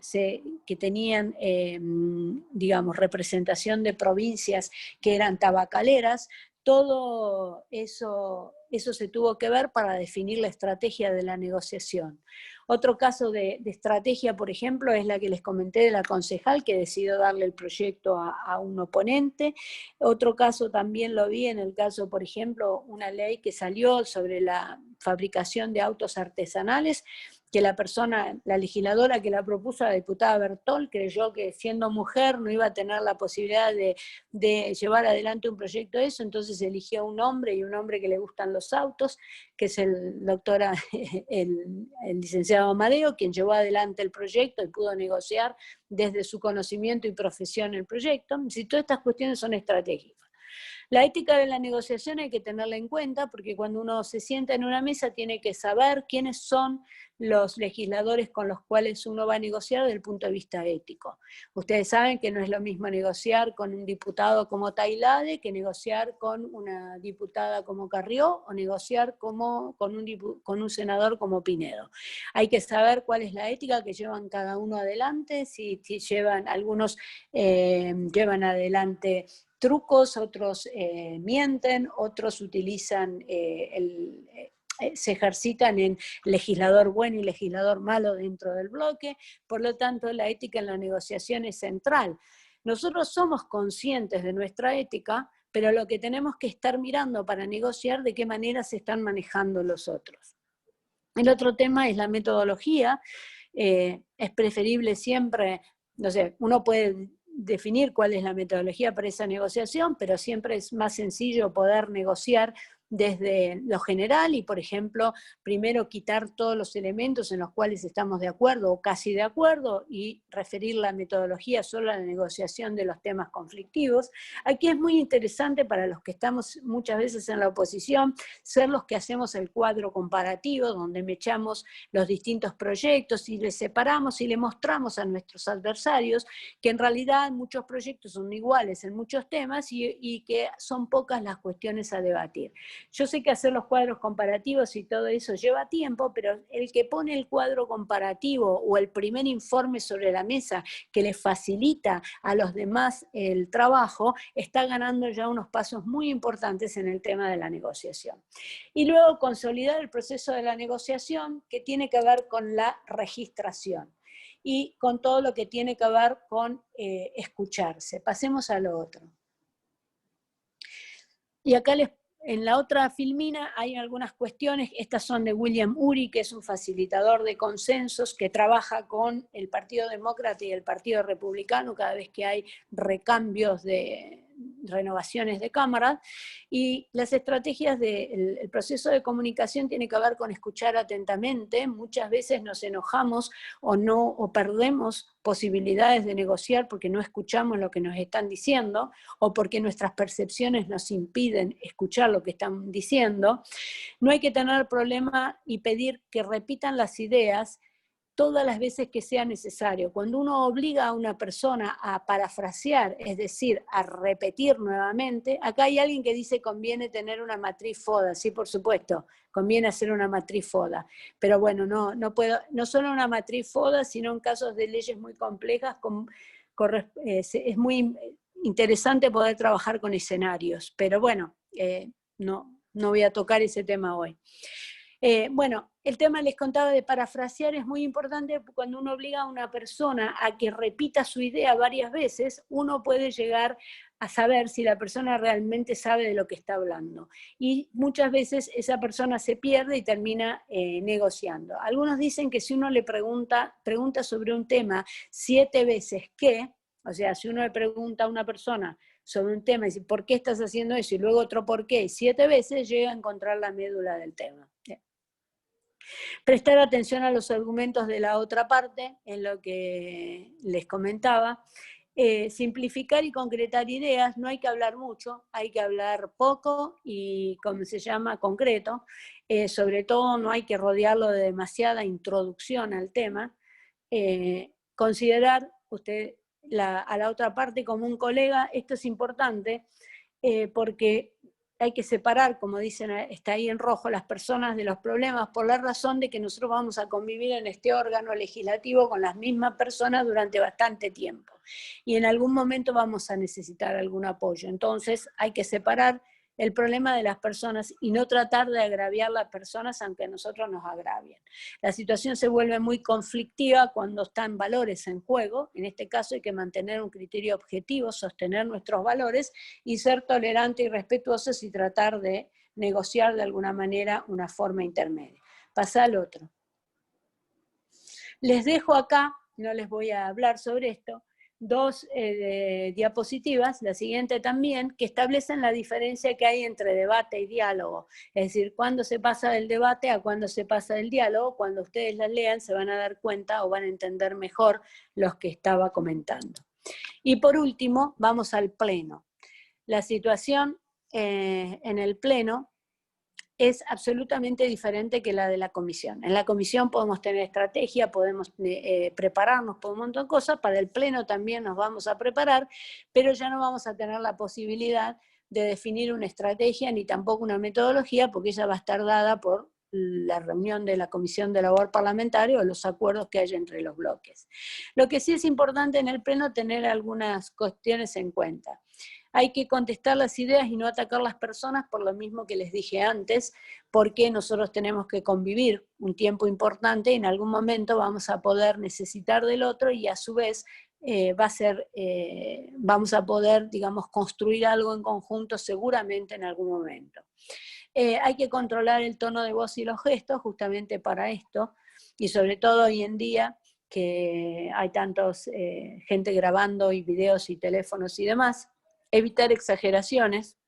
que tenían, digamos, representación de provincias que eran tabacaleras. Todo eso se tuvo que ver para definir la estrategia de la negociación. Otro caso de estrategia, por ejemplo, es la que les comenté de la concejal que decidió darle el proyecto a un oponente. Otro caso también lo vi en el caso, por ejemplo, una ley que salió sobre la fabricación de autos artesanales, que la legisladora que la propuso, la diputada Bertol, creyó que siendo mujer no iba a tener la posibilidad de llevar adelante un proyecto de eso, entonces eligió un hombre, y un hombre que le gustan los autos, que es el licenciado Amadeo, quien llevó adelante el proyecto y pudo negociar desde su conocimiento y profesión el proyecto. Si todas estas cuestiones son estratégicas. La ética de la negociación hay que tenerla en cuenta porque cuando uno se sienta en una mesa tiene que saber quiénes son los legisladores con los cuales uno va a negociar desde el punto de vista ético. Ustedes saben que no es lo mismo negociar con un diputado como Tailade que negociar con una diputada como Carrió o negociar con un senador como Pinedo. Hay que saber cuál es la ética que llevan cada uno adelante, si llevan, algunos llevan adelante trucos, otros mienten, otros utilizan se ejercitan en legislador bueno y legislador malo dentro del bloque. Por lo tanto, la ética en la negociación es central. Nosotros somos conscientes de nuestra ética, pero lo que tenemos que estar mirando para negociar de qué manera se están manejando los otros. El otro tema es la metodología. Es preferible siempre, no sé, uno puede definir cuál es la metodología para esa negociación, pero siempre es más sencillo poder negociar desde lo general y, por ejemplo, primero quitar todos los elementos en los cuales estamos de acuerdo o casi de acuerdo y referir la metodología solo a la negociación de los temas conflictivos. Aquí es muy interesante para los que estamos muchas veces en la oposición ser los que hacemos el cuadro comparativo, donde mechamos los distintos proyectos y les separamos y le mostramos a nuestros adversarios que en realidad muchos proyectos son iguales en muchos temas y que son pocas las cuestiones a debatir. Yo sé que hacer los cuadros comparativos y todo eso lleva tiempo, pero el que pone el cuadro comparativo o el primer informe sobre la mesa que le facilita a los demás el trabajo, está ganando ya unos pasos muy importantes en el tema de la negociación. Y luego consolidar el proceso de la negociación que tiene que ver con la registración y con todo lo que tiene que ver con escucharse. Pasemos a lo otro. Y acá en la otra filmina hay algunas cuestiones, estas son de William Ury, que es un facilitador de consensos que trabaja con el Partido Demócrata y el Partido Republicano cada vez que hay recambios de renovaciones de cámara, y las estrategias del proceso de comunicación tiene que ver con escuchar atentamente. Muchas veces nos enojamos o perdemos posibilidades de negociar porque no escuchamos lo que nos están diciendo o porque nuestras percepciones nos impiden escuchar lo que están diciendo. No hay que tener problema y pedir que repitan las ideas todas las veces que sea necesario. Cuando uno obliga a una persona a parafrasear, es decir, a repetir nuevamente, acá hay alguien que dice conviene tener una matriz FODA, sí, por supuesto, conviene hacer una matriz FODA, pero bueno, no solo una matriz FODA, sino en casos de leyes muy complejas, es muy interesante poder trabajar con escenarios, pero bueno, no voy a tocar ese tema hoy. Bueno, el tema les contaba de parafrasear es muy importante. Cuando uno obliga a una persona a que repita su idea varias veces, uno puede llegar a saber si la persona realmente sabe de lo que está hablando. Y muchas veces esa persona se pierde y termina negociando. Algunos dicen que si uno le pregunta sobre un tema 7 veces ¿qué? O sea, si uno le pregunta a una persona sobre un tema y dice, ¿por qué estás haciendo eso? Y luego otro ¿por qué? Y 7 veces llega a encontrar la médula del tema. Prestar atención a los argumentos de la otra parte, en lo que les comentaba. simplificar y concretar ideas, no hay que hablar mucho, hay que hablar poco y, como se llama, concreto. Sobre todo no hay que rodearlo de demasiada introducción al tema. Considerar a la otra parte como un colega, esto es importante, porque hay que separar, como dicen, está ahí en rojo, las personas de los problemas, por la razón de que nosotros vamos a convivir en este órgano legislativo con las mismas personas durante bastante tiempo. Y en algún momento vamos a necesitar algún apoyo. Entonces hay que separar el problema de las personas y no tratar de agraviar a las personas aunque a nosotros nos agravien. La situación se vuelve muy conflictiva cuando están valores en juego. En este caso hay que mantener un criterio objetivo, sostener nuestros valores y ser tolerantes y respetuosos y tratar de negociar de alguna manera una forma intermedia. Pasa al otro. Les dejo acá, no les voy a hablar sobre esto, dos diapositivas, la siguiente también, que establecen la diferencia que hay entre debate y diálogo. Es decir, cuando se pasa del debate a cuando se pasa del diálogo, cuando ustedes las lean se van a dar cuenta o van a entender mejor los que estaba comentando. Y por último, vamos al pleno. La situación en el pleno es absolutamente diferente que la de la comisión. En la comisión podemos tener estrategia, podemos prepararnos por un montón de cosas, para el pleno también nos vamos a preparar, pero ya no vamos a tener la posibilidad de definir una estrategia ni tampoco una metodología, porque ella va a estar dada por la reunión de la Comisión de Labor Parlamentaria o los acuerdos que hay entre los bloques. Lo que sí es importante en el pleno tener algunas cuestiones en cuenta. Hay que contestar las ideas y no atacar las personas por lo mismo que les dije antes, porque nosotros tenemos que convivir un tiempo importante y en algún momento vamos a poder necesitar del otro y a su vez vamos a poder, digamos, construir algo en conjunto seguramente en algún momento. Hay que controlar el tono de voz y los gestos justamente para esto, y sobre todo hoy en día que hay tantos gente grabando y videos y teléfonos y demás, evitar exageraciones.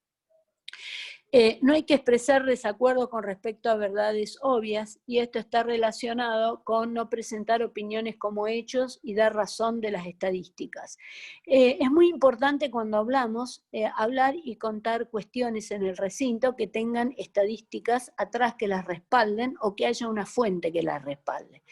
No hay que expresar desacuerdo con respecto a verdades obvias, y esto está relacionado con no presentar opiniones como hechos y dar razón de las estadísticas. Es muy importante cuando hablamos, hablar y contar cuestiones en el recinto que tengan estadísticas atrás que las respalden o que haya una fuente que las respalde.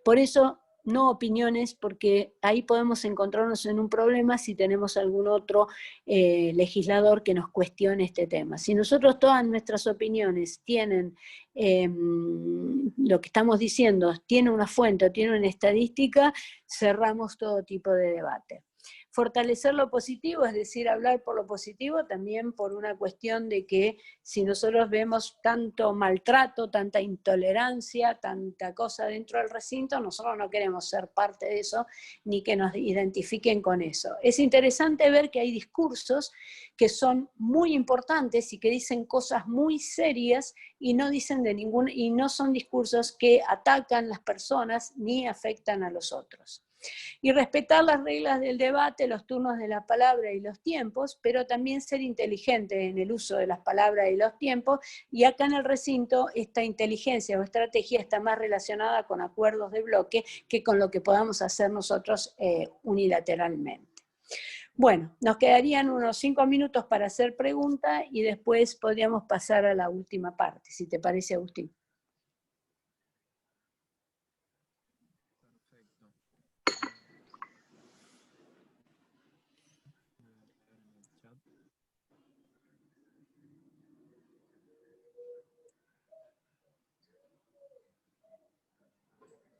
Por eso, no opiniones, porque ahí podemos encontrarnos en un problema si tenemos algún otro legislador que nos cuestione este tema. Si nosotros todas nuestras opiniones tienen, lo que estamos diciendo, tiene una fuente o tiene una estadística, cerramos todo tipo de debate. Fortalecer lo positivo, es decir, hablar por lo positivo, también por una cuestión de que si nosotros vemos tanto maltrato, tanta intolerancia, tanta cosa dentro del recinto, nosotros no queremos ser parte de eso, ni que nos identifiquen con eso. Es interesante ver que hay discursos que son muy importantes y que dicen cosas muy serias y no dicen y no son discursos que atacan a las personas ni afectan a los otros. Y respetar las reglas del debate, los turnos de la palabra y los tiempos, pero también ser inteligente en el uso de las palabras y los tiempos, y acá en el recinto esta inteligencia o estrategia está más relacionada con acuerdos de bloque que con lo que podamos hacer nosotros unilateralmente. Bueno, nos quedarían unos 5 minutos para hacer preguntas y después podríamos pasar a la última parte, si te parece, Agustín.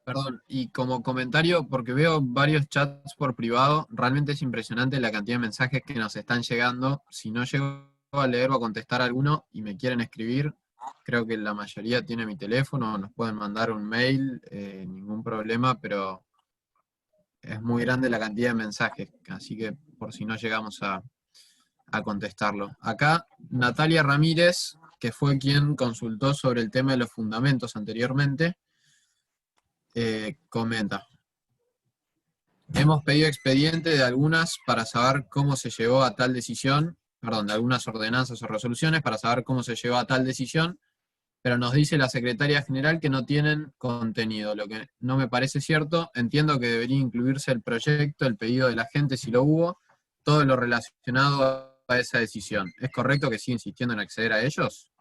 Perdón, y como comentario, porque veo varios chats por privado, realmente es impresionante la cantidad de mensajes que nos están llegando. Si no llego a leer o a contestar alguno y me quieren escribir, creo que la mayoría tiene mi teléfono, nos pueden mandar un mail, ningún problema, pero es muy grande la cantidad de mensajes, así que por si no llegamos a contestarlo. Acá, Natalia Ramírez, que fue quien consultó sobre el tema de los fundamentos anteriormente, comenta: hemos pedido expediente de algunas para saber cómo se llegó a tal decisión, perdón, de algunas ordenanzas o resoluciones para saber cómo se llegó a tal decisión, pero nos dice la secretaria general que no tienen contenido, lo que no me parece cierto. Entiendo que debería incluirse el proyecto, el pedido de la gente si lo hubo, todo lo relacionado a esa decisión. ¿Es correcto que siga insistiendo en acceder a ellos?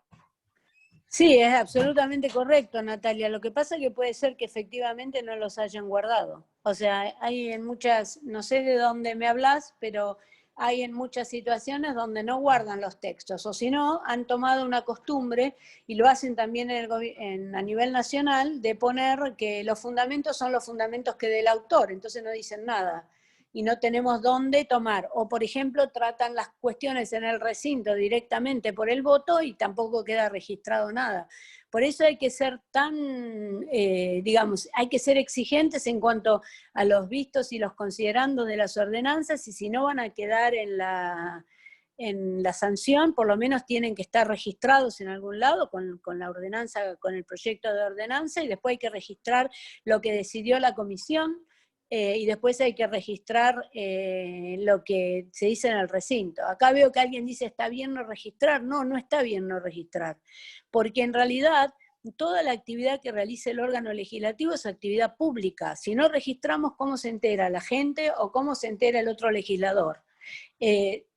Sí, es absolutamente correcto, Natalia. Lo que pasa es que puede ser que efectivamente no los hayan guardado. O sea, hay en muchas, no sé de dónde me hablas, pero hay en muchas situaciones donde no guardan los textos, o si no, han tomado una costumbre, y lo hacen también a nivel nacional, de poner que los fundamentos son los fundamentos que del autor, entonces no dicen nada. Y no tenemos dónde tomar. O, por ejemplo, tratan las cuestiones en el recinto directamente por el voto y tampoco queda registrado nada. Por eso hay que ser digamos, hay que ser exigentes en cuanto a los vistos y los considerandos de las ordenanzas, y si no van a quedar en la sanción, por lo menos tienen que estar registrados en algún lado con la ordenanza, con el proyecto de ordenanza, y después hay que registrar lo que decidió la comisión, y después hay que registrar lo que se dice en el recinto. Acá veo que alguien dice, ¿está bien no registrar? No, no está bien no registrar, porque en realidad toda la actividad que realice el órgano legislativo es actividad pública. Si no registramos, ¿cómo se entera la gente o cómo se entera el otro legislador?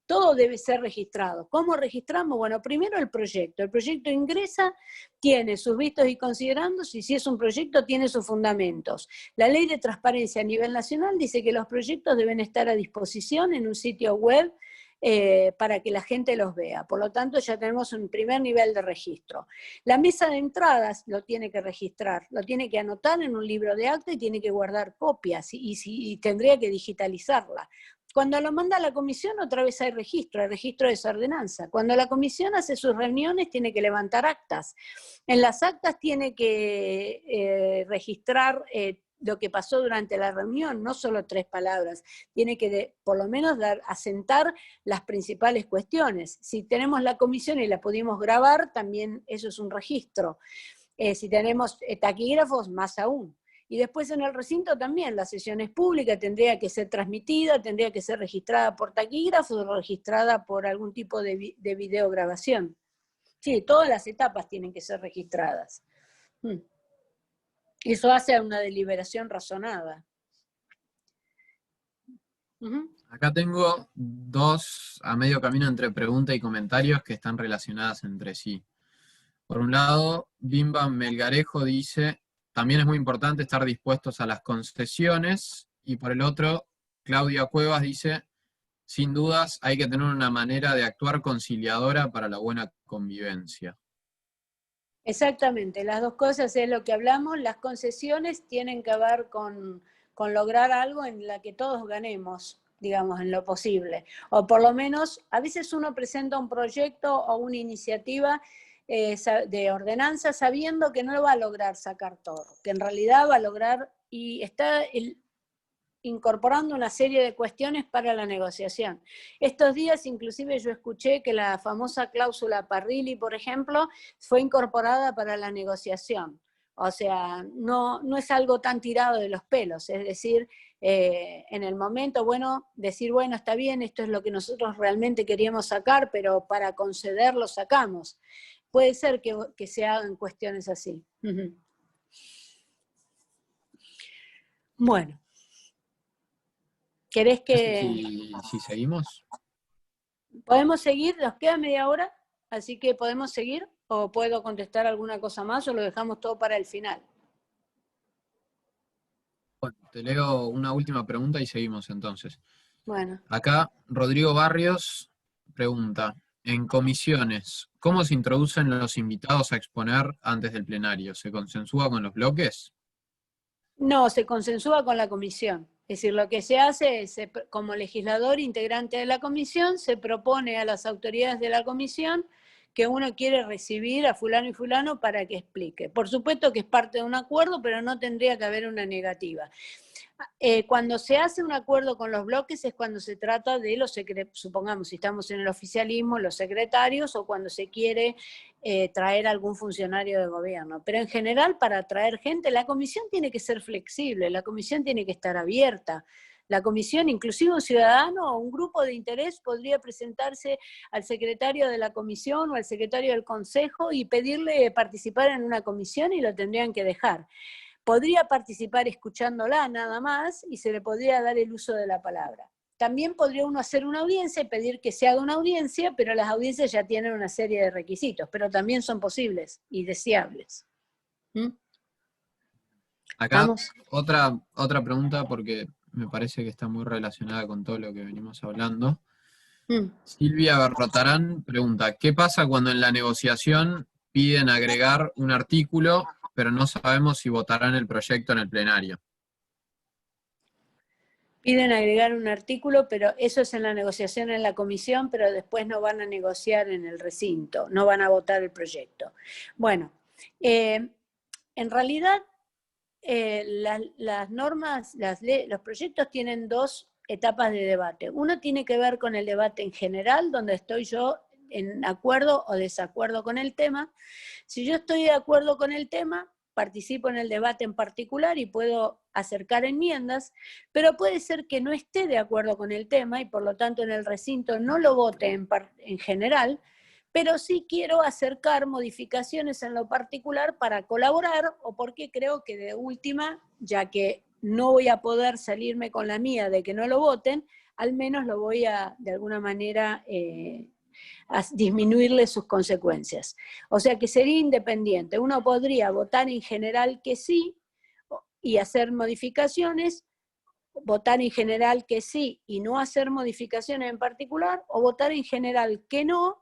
Todo debe ser registrado. ¿Cómo registramos? Bueno, primero el proyecto. El proyecto ingresa, tiene sus vistos y considerandos, y si es un proyecto, tiene sus fundamentos. La ley de transparencia a nivel nacional dice que los proyectos deben estar a disposición en un sitio web para que la gente los vea. Por lo tanto, ya tenemos un primer nivel de registro. La mesa de entradas lo tiene que registrar, lo tiene que anotar en un libro de acta y tiene que guardar copias, y tendría que digitalizarla. Cuando lo manda a la comisión, otra vez hay registro de esa ordenanza. Cuando la comisión hace sus reuniones, tiene que levantar actas. En las actas tiene que registrar lo que pasó durante la reunión, no solo 3 palabras. Tiene que por lo menos asentar las principales cuestiones. Si tenemos la comisión y la pudimos grabar, también eso es un registro. Si tenemos taquígrafos, más aún. Y después en el recinto también, la sesión es pública, tendría que ser transmitida, tendría que ser registrada por taquígrafo o registrada por algún tipo de videograbación. Sí, todas las etapas tienen que ser registradas. Eso hace a una deliberación razonada. Acá tengo dos a medio camino entre pregunta y comentarios que están relacionadas entre sí. Por un lado, Bimba Melgarejo dice, también es muy importante estar dispuestos a las concesiones, y por el otro, Claudia Cuevas dice, sin dudas hay que tener una manera de actuar conciliadora para la buena convivencia. Exactamente, las dos cosas es lo que hablamos. Las concesiones tienen que ver con lograr algo en la que todos ganemos, digamos, en lo posible. O por lo menos, a veces uno presenta un proyecto o una iniciativa de ordenanza sabiendo que no lo va a lograr sacar todo, que en realidad va a lograr, y está incorporando una serie de cuestiones para la negociación. Estos días inclusive yo escuché que la famosa cláusula Parrilli, por ejemplo, fue incorporada para la negociación. O sea, no es algo tan tirado de los pelos, es decir, en el momento, bueno, decir, bueno, está bien, esto es lo que nosotros realmente queríamos sacar, pero para concederlo sacamos. Puede ser que se hagan cuestiones así. Bueno. ¿Querés que...? Si seguimos. ¿Podemos seguir? Nos queda media hora, así que ¿podemos seguir? ¿O puedo contestar alguna cosa más o lo dejamos todo para el final? Bueno, te leo una última pregunta y seguimos entonces. Bueno. Acá Rodrigo Barrios pregunta, en comisiones, ¿cómo se introducen los invitados a exponer antes del plenario? ¿Se consensúa con los bloques? No, se consensúa con la comisión. Es decir, lo que se hace es, como legislador integrante de la comisión, se propone a las autoridades de la comisión que uno quiere recibir a fulano y fulano para que explique. Por supuesto que es parte de un acuerdo, pero no tendría que haber una negativa. Cuando se hace un acuerdo con los bloques es cuando se trata de los secretarios, supongamos, si estamos en el oficialismo, los secretarios, o cuando se quiere traer algún funcionario de gobierno. Pero en general, para traer gente, la comisión tiene que ser flexible, la comisión tiene que estar abierta. La comisión, inclusive un ciudadano o un grupo de interés podría presentarse al secretario de la comisión o al secretario del consejo y pedirle participar en una comisión y lo tendrían que dejar. Podría participar escuchándola nada más y se le podría dar el uso de la palabra. También podría uno hacer una audiencia y pedir que se haga una audiencia, pero las audiencias ya tienen una serie de requisitos, pero también son posibles y deseables. Acá otra pregunta porque me parece que está muy relacionada con todo lo que venimos hablando. Silvia Berrotarán pregunta, ¿qué pasa cuando en la negociación piden agregar un artículo, pero no sabemos si votarán el proyecto en el plenario? Piden agregar un artículo, pero eso es en la negociación en la comisión, pero después no van a negociar en el recinto, no van a votar el proyecto. Bueno, en realidad las normas, los proyectos tienen dos etapas de debate. Uno tiene que ver con el debate en general, donde estoy yo en acuerdo o desacuerdo con el tema. Si yo estoy de acuerdo con el tema, participo en el debate en particular y puedo acercar enmiendas, pero puede ser que no esté de acuerdo con el tema y por lo tanto en el recinto no lo vote en general, pero sí quiero acercar modificaciones en lo particular para colaborar o porque creo que de última, ya que no voy a poder salirme con la mía de que no lo voten, al menos lo voy a, de alguna manera, a disminuirle sus consecuencias. O sea que sería independiente. Uno podría votar en general que sí y hacer modificaciones, votar en general que sí y no hacer modificaciones en particular, o votar en general que no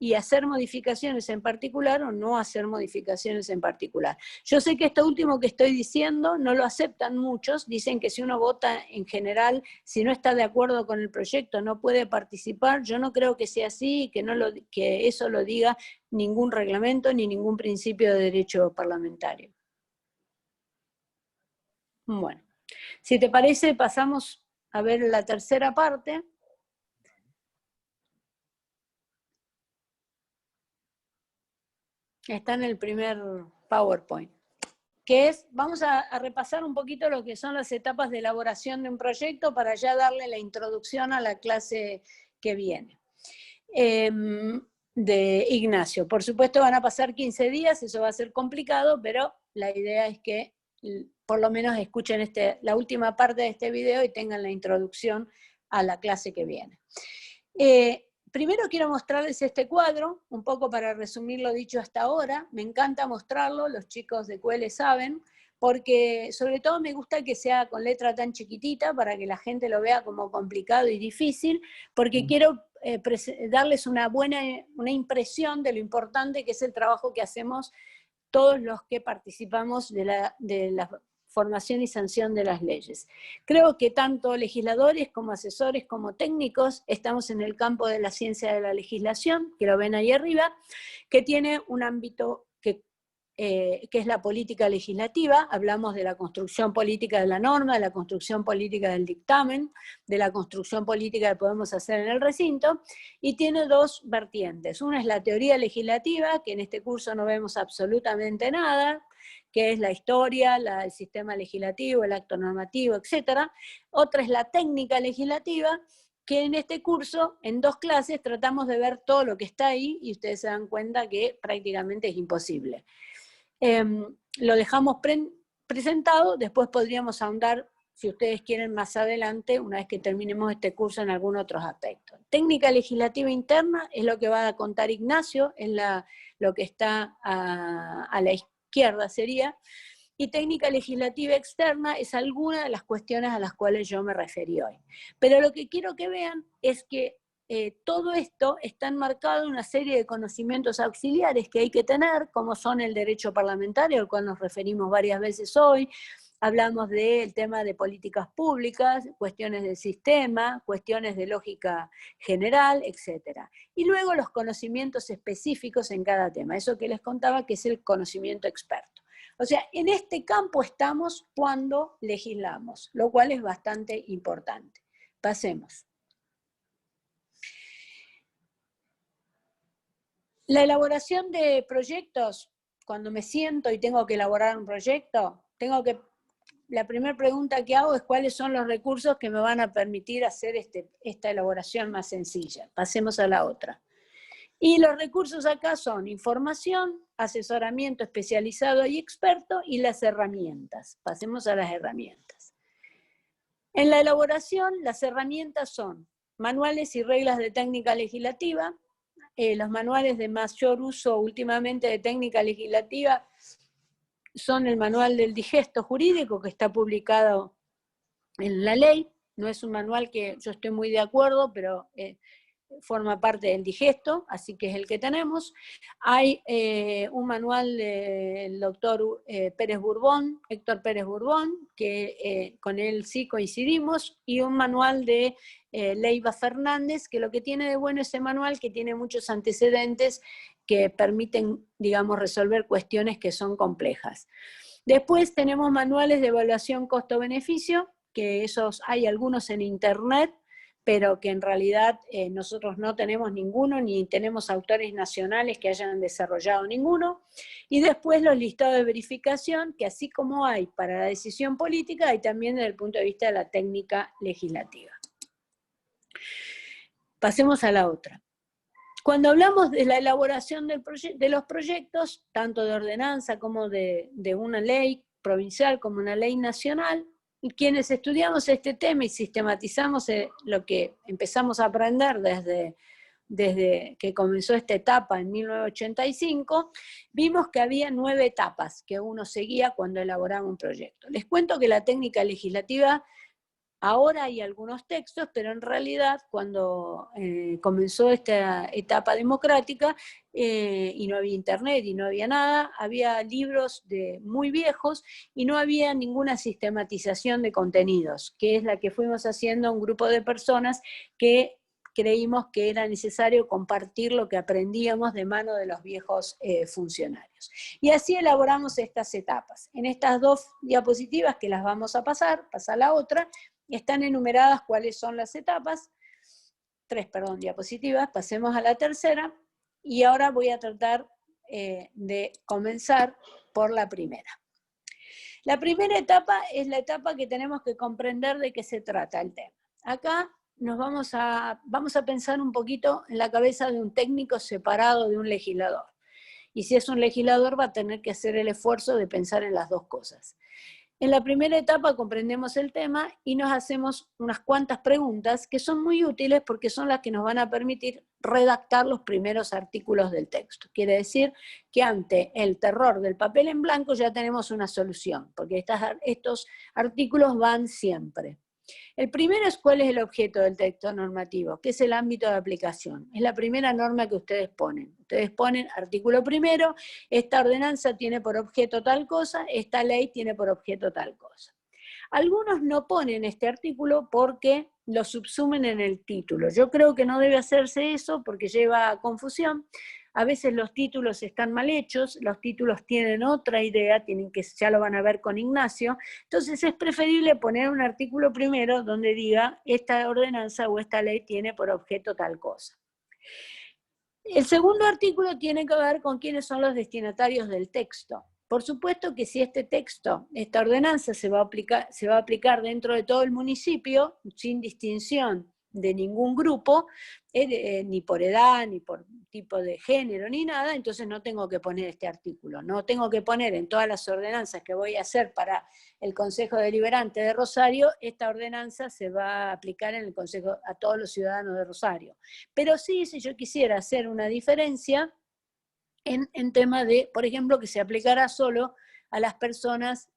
y hacer modificaciones en particular o no hacer modificaciones en particular. Yo sé que esto último que estoy diciendo no lo aceptan muchos, dicen que si uno vota en general, si no está de acuerdo con el proyecto no puede participar. Yo no creo que sea así y que eso lo diga ningún reglamento ni ningún principio de derecho parlamentario. Bueno, si te parece pasamos a ver la tercera parte. Está en el primer PowerPoint, que es, vamos a repasar un poquito lo que son las etapas de elaboración de un proyecto para ya darle la introducción a la clase que viene. De Ignacio. Por supuesto van a pasar 15 días, eso va a ser complicado, pero la idea es que por lo menos escuchen la última parte de este video y tengan la introducción a la clase que viene. Primero quiero mostrarles este cuadro, un poco para resumir lo dicho hasta ahora. Me encanta mostrarlo, los chicos de QL saben, porque sobre todo me gusta que sea con letra tan chiquitita para que la gente lo vea como complicado y difícil, porque quiero darles una impresión de lo importante que es el trabajo que hacemos todos los que participamos de la formación y sanción de las leyes. Creo que tanto legisladores como asesores como técnicos estamos en el campo de la ciencia de la legislación, que lo ven ahí arriba, que tiene un ámbito que es la política legislativa. Hablamos de la construcción política de la norma, de la construcción política del dictamen, de la construcción política que podemos hacer en el recinto, y tiene dos vertientes. Una es la teoría legislativa, que en este curso no vemos absolutamente nada, que es la historia, el sistema legislativo, el acto normativo, etc. Otra es la técnica legislativa, que en este curso, en 2 clases, tratamos de ver todo lo que está ahí y ustedes se dan cuenta que prácticamente es imposible. Lo dejamos presentado, después podríamos ahondar, si ustedes quieren, más adelante, una vez que terminemos este curso, en algunos otros aspectos. Técnica legislativa interna es lo que va a contar Ignacio, es lo que está a la izquierda sería, y técnica legislativa externa es alguna de las cuestiones a las cuales yo me referí hoy. Pero lo que quiero que vean es que todo esto está enmarcado en una serie de conocimientos auxiliares que hay que tener, como son el derecho parlamentario, al cual nos referimos varias veces hoy. Hablamos del tema de políticas públicas, cuestiones del sistema, cuestiones de lógica general, etc. Y luego los conocimientos específicos en cada tema, eso que les contaba que es el conocimiento experto. O sea, en este campo estamos cuando legislamos, lo cual es bastante importante. Pasemos. La elaboración de proyectos, cuando me siento y tengo que elaborar un proyecto, tengo que la primera pregunta que hago es cuáles son los recursos que me van a permitir hacer esta elaboración más sencilla. Pasemos a la otra. Y los recursos acá son información, asesoramiento especializado y experto, y las herramientas. Pasemos a las herramientas. En la elaboración, las herramientas son manuales y reglas de técnica legislativa. Los manuales de mayor uso últimamente de técnica legislativa son el manual del digesto jurídico, que está publicado en la ley. No es un manual que yo estoy muy de acuerdo, pero forma parte del digesto, así que es el que tenemos. Hay un manual del doctor Pérez Bourbon, Héctor Pérez Bourbon, que con él sí coincidimos, y un manual de Leiva Fernández, que lo que tiene de bueno ese manual, que tiene muchos antecedentes que permiten, digamos, resolver cuestiones que son complejas. Después tenemos manuales de evaluación costo-beneficio, que esos hay algunos en internet, pero que en realidad nosotros no tenemos ninguno, ni tenemos autores nacionales que hayan desarrollado ninguno. Y después los listados de verificación, que así como hay para la decisión política, hay también desde el punto de vista de la técnica legislativa. Pasemos a la otra. Cuando hablamos de la elaboración de los proyectos, tanto de ordenanza como de una ley provincial como una ley nacional, y quienes estudiamos este tema y sistematizamos lo que empezamos a aprender desde que comenzó esta etapa en 1985, vimos que había 9 etapas que uno seguía cuando elaboraba un proyecto. Les cuento que la técnica legislativa, ahora hay algunos textos, pero en realidad cuando comenzó esta etapa democrática y no había internet y no había nada, había libros muy viejos y no había ninguna sistematización de contenidos, que es la que fuimos haciendo un grupo de personas que creímos que era necesario compartir lo que aprendíamos de mano de los viejos funcionarios. Y así elaboramos estas etapas. En estas 2 diapositivas que las vamos a pasar, pasa la otra, están enumeradas cuáles son las etapas, 3 diapositivas, pasemos a la tercera, y ahora voy a tratar de comenzar por la primera. La primera etapa es la etapa que tenemos que comprender de qué se trata el tema. Acá vamos a pensar un poquito en la cabeza de un técnico separado de un legislador. Y si es un legislador va a tener que hacer el esfuerzo de pensar en las 2 cosas. En la primera etapa comprendemos el tema y nos hacemos unas cuantas preguntas que son muy útiles porque son las que nos van a permitir redactar los primeros artículos del texto. Quiere decir que ante el terror del papel en blanco ya tenemos una solución, porque estos artículos van siempre. El primero es cuál es el objeto del texto normativo, que es el ámbito de aplicación. Es la primera norma que ustedes ponen. Ustedes ponen artículo primero, esta ordenanza tiene por objeto tal cosa, esta ley tiene por objeto tal cosa. Algunos no ponen este artículo porque lo subsumen en el título. Yo creo que no debe hacerse eso porque lleva a confusión. A veces los títulos están mal hechos, los títulos tienen otra idea, ya lo van a ver con Ignacio, entonces es preferible poner un artículo primero donde diga esta ordenanza o esta ley tiene por objeto tal cosa. El segundo artículo tiene que ver con quiénes son los destinatarios del texto. Por supuesto que si este texto, esta ordenanza se va a aplicar dentro de todo el municipio, sin distinción de ningún grupo, ni por edad, ni por tipo de género, ni nada, entonces no tengo que poner este artículo. No tengo que poner en todas las ordenanzas que voy a hacer para el Consejo Deliberante de Rosario, esta ordenanza se va a aplicar en el Consejo a todos los ciudadanos de Rosario. Pero sí, si yo quisiera hacer una diferencia en tema de, por ejemplo, que se aplicara solo a las personas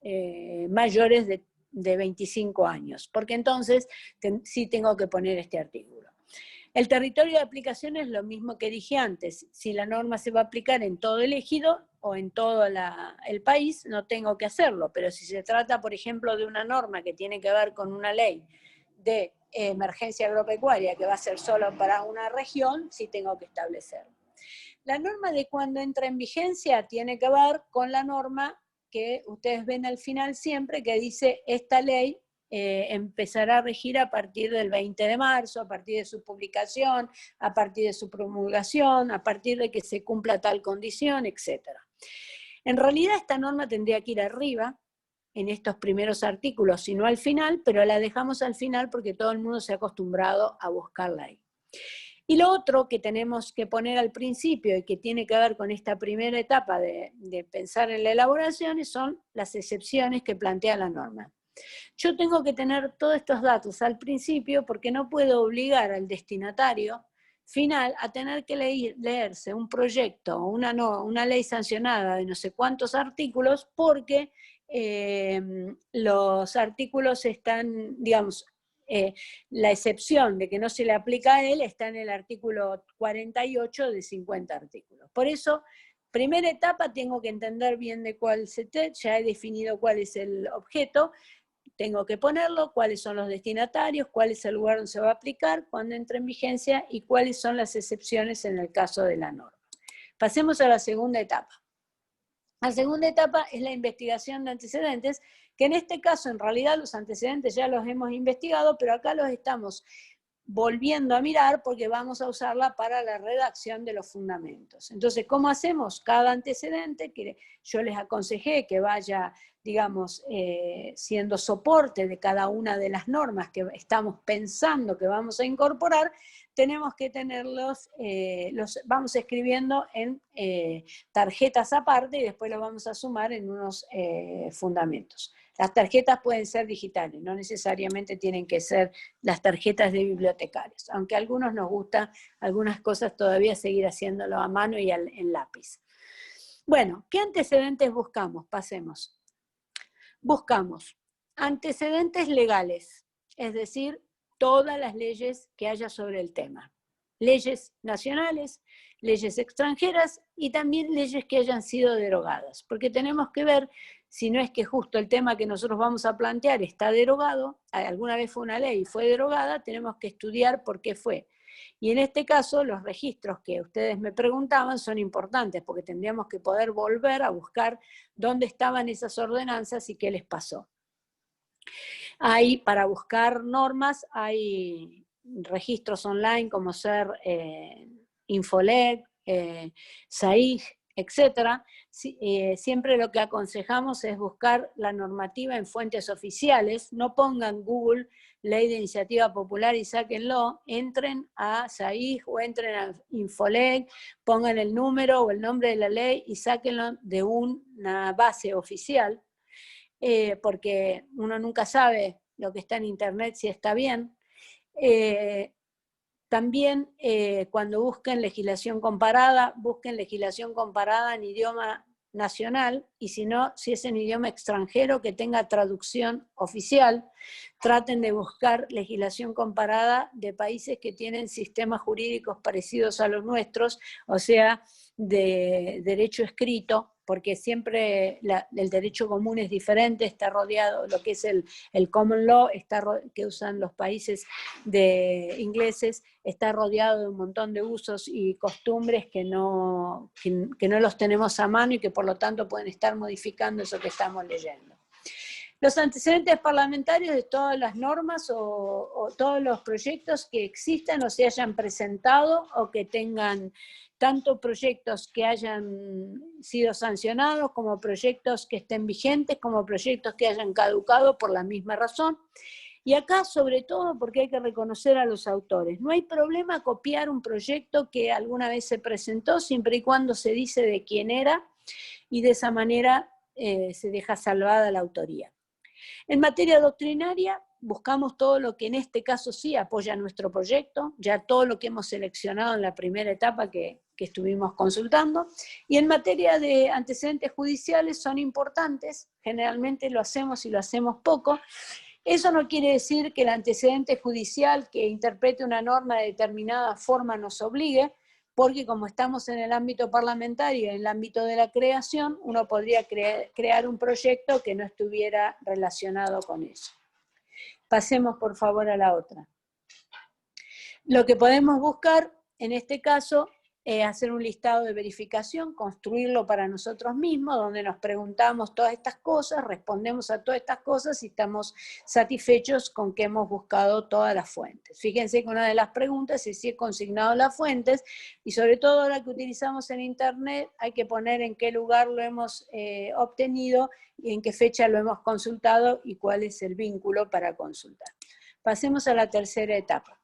mayores de 25 años, porque entonces sí tengo que poner este artículo. El territorio de aplicación es lo mismo que dije antes. Si la norma se va a aplicar en todo el ejido o en todo el país, no tengo que hacerlo. Pero si se trata, por ejemplo, de una norma que tiene que ver con una ley de emergencia agropecuaria que va a ser solo para una región, sí tengo que establecerlo. La norma de cuando entra en vigencia tiene que ver con la norma que ustedes ven al final siempre, que dice esta ley empezará a regir a partir del 20 de marzo, a partir de su publicación, a partir de su promulgación, a partir de que se cumpla tal condición, etc. En realidad esta norma tendría que ir arriba, en estos primeros artículos, sino al final, pero la dejamos al final porque todo el mundo se ha acostumbrado a buscarla ahí. Y lo otro que tenemos que poner al principio y que tiene que ver con esta primera etapa de pensar en la elaboración son las excepciones que plantea la norma. Yo tengo que tener todos estos datos al principio porque no puedo obligar al destinatario final a tener que leerse un proyecto o una ley sancionada de no sé cuántos artículos porque los artículos están, digamos, la excepción de que no se le aplica a él está en el artículo 48 de 50 artículos. Por eso, primera etapa, tengo que entender bien de cuál se trata, ya he definido cuál es el objeto, tengo que ponerlo, cuáles son los destinatarios, cuál es el lugar donde se va a aplicar, cuándo entra en vigencia y cuáles son las excepciones en el caso de la norma. Pasemos a la segunda etapa. La segunda etapa es la investigación de antecedentes, que en este caso en realidad los antecedentes ya los hemos investigado, pero acá los estamos volviendo a mirar porque vamos a usarla para la redacción de los fundamentos. Entonces, ¿cómo hacemos? Cada antecedente, que yo les aconsejé que vaya, digamos, siendo soporte de cada una de las normas que estamos pensando que vamos a incorporar, tenemos que tenerlos, los vamos escribiendo en tarjetas aparte y después los vamos a sumar en unos fundamentos. Las tarjetas pueden ser digitales, no necesariamente tienen que ser las tarjetas de bibliotecarios, aunque a algunos nos gusta algunas cosas todavía seguir haciéndolo a mano y en lápiz. Bueno, ¿qué antecedentes buscamos? Pasemos. Buscamos antecedentes legales, es decir, todas las leyes que haya sobre el tema. Leyes nacionales, leyes extranjeras y también leyes que hayan sido derogadas, porque tenemos que ver si no es que justo el tema que nosotros vamos a plantear está derogado, alguna vez fue una ley y fue derogada, tenemos que estudiar por qué fue. Y en este caso, los registros que ustedes me preguntaban son importantes, porque tendríamos que poder volver a buscar dónde estaban esas ordenanzas y qué les pasó. Para buscar normas, hay registros online como ser Infoleg, SAIG, etc. Siempre lo que aconsejamos es buscar la normativa en fuentes oficiales, no pongan Google Ley de Iniciativa Popular y sáquenlo, entren a SAIG o entren a Infoleg, pongan el número o el nombre de la ley y sáquenlo de una base oficial, porque uno nunca sabe lo que está en internet si está bien. También cuando busquen legislación comparada en idioma nacional, y si no, si es en idioma extranjero que tenga traducción oficial, traten de buscar legislación comparada de países que tienen sistemas jurídicos parecidos a los nuestros, o sea, de derecho escrito, porque siempre el derecho común es diferente, está rodeado, lo que es el common law, que usan los países ingleses, está rodeado de un montón de usos y costumbres que no los tenemos a mano y que por lo tanto pueden estar modificando eso que estamos leyendo. Los antecedentes parlamentarios de todas las normas o todos los proyectos que existan o se hayan presentado o que tengan tanto proyectos que hayan sido sancionados como proyectos que estén vigentes, como proyectos que hayan caducado por la misma razón. Y acá, sobre todo, porque hay que reconocer a los autores. No hay problema copiar un proyecto que alguna vez se presentó, siempre y cuando se dice de quién era, y de esa manera se deja salvada la autoría. En materia doctrinaria, buscamos todo lo que en este caso sí apoya nuestro proyecto, ya todo lo que hemos seleccionado en la primera etapa que estuvimos consultando. Y en materia de antecedentes judiciales son importantes, generalmente lo hacemos y lo hacemos poco. Eso no quiere decir que el antecedente judicial que interprete una norma de determinada forma nos obligue, porque como estamos en el ámbito parlamentario, en el ámbito de la creación, uno podría crear un proyecto que no estuviera relacionado con eso. Pasemos por favor a la otra. Lo que podemos buscar en este caso hacer un listado de verificación, construirlo para nosotros mismos, donde nos preguntamos todas estas cosas, respondemos a todas estas cosas y estamos satisfechos con que hemos buscado todas las fuentes. Fíjense que una de las preguntas es si he consignado las fuentes, y sobre todo ahora que utilizamos en Internet, hay que poner en qué lugar lo hemos obtenido y en qué fecha lo hemos consultado y cuál es el vínculo para consultar. Pasemos a la tercera etapa.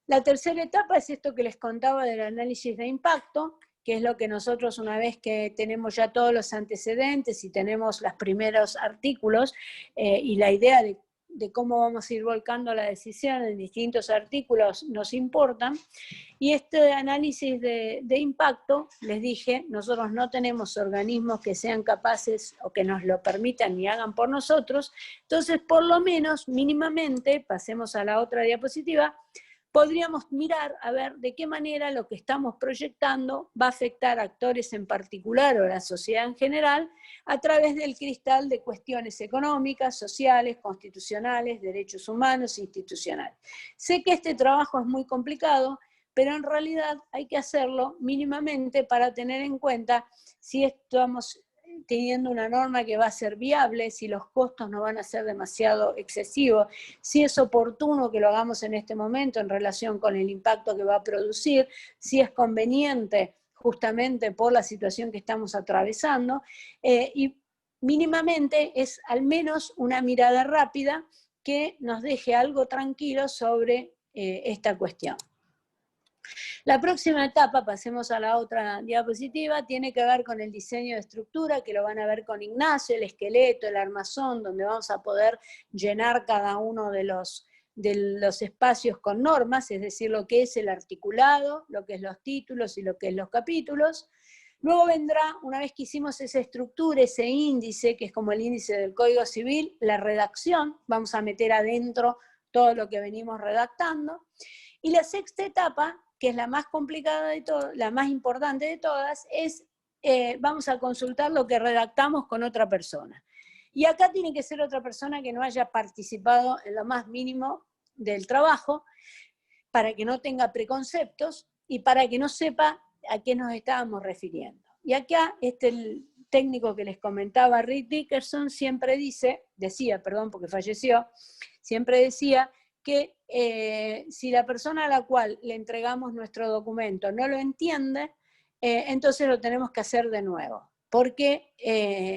La tercera etapa es esto que les contaba del análisis de impacto, que es lo que nosotros, una vez que tenemos ya todos los antecedentes y tenemos los primeros artículos y la idea de cómo vamos a ir volcando la decisión en distintos artículos nos importan. Y este análisis de impacto, les dije, nosotros no tenemos organismos que sean capaces o que nos lo permitan ni hagan por nosotros, entonces por lo menos mínimamente, pasemos a la otra diapositiva, podríamos mirar a ver de qué manera lo que estamos proyectando va a afectar a actores en particular o a la sociedad en general a través del cristal de cuestiones económicas, sociales, constitucionales, derechos humanos, institucionales. Sé que este trabajo es muy complicado, pero en realidad hay que hacerlo mínimamente para tener en cuenta si estamos teniendo una norma que va a ser viable, si los costos no van a ser demasiado excesivos, si es oportuno que lo hagamos en este momento en relación con el impacto que va a producir, si es conveniente justamente por la situación que estamos atravesando, y mínimamente es al menos una mirada rápida que nos deje algo tranquilo sobre esta cuestión. La próxima etapa, pasemos a la otra diapositiva, tiene que ver con el diseño de estructura, que lo van a ver con Ignacio, el esqueleto, el armazón, donde vamos a poder llenar cada uno de los espacios con normas, es decir, lo que es el articulado, lo que es los títulos y lo que es los capítulos. Luego vendrá, una vez que hicimos esa estructura, ese índice, que es como el índice del Código Civil, la redacción, vamos a meter adentro todo lo que venimos redactando. Y la sexta etapa, que es la más complicada de todas, la más importante de todas, es vamos a consultar lo que redactamos con otra persona. Y acá tiene que ser otra persona que no haya participado en lo más mínimo del trabajo, para que no tenga preconceptos y para que no sepa a qué nos estábamos refiriendo. Y acá el técnico que les comentaba, Rick Dickerson, siempre decía, porque falleció, siempre decía que si la persona a la cual le entregamos nuestro documento no lo entiende, entonces lo tenemos que hacer de nuevo. Porque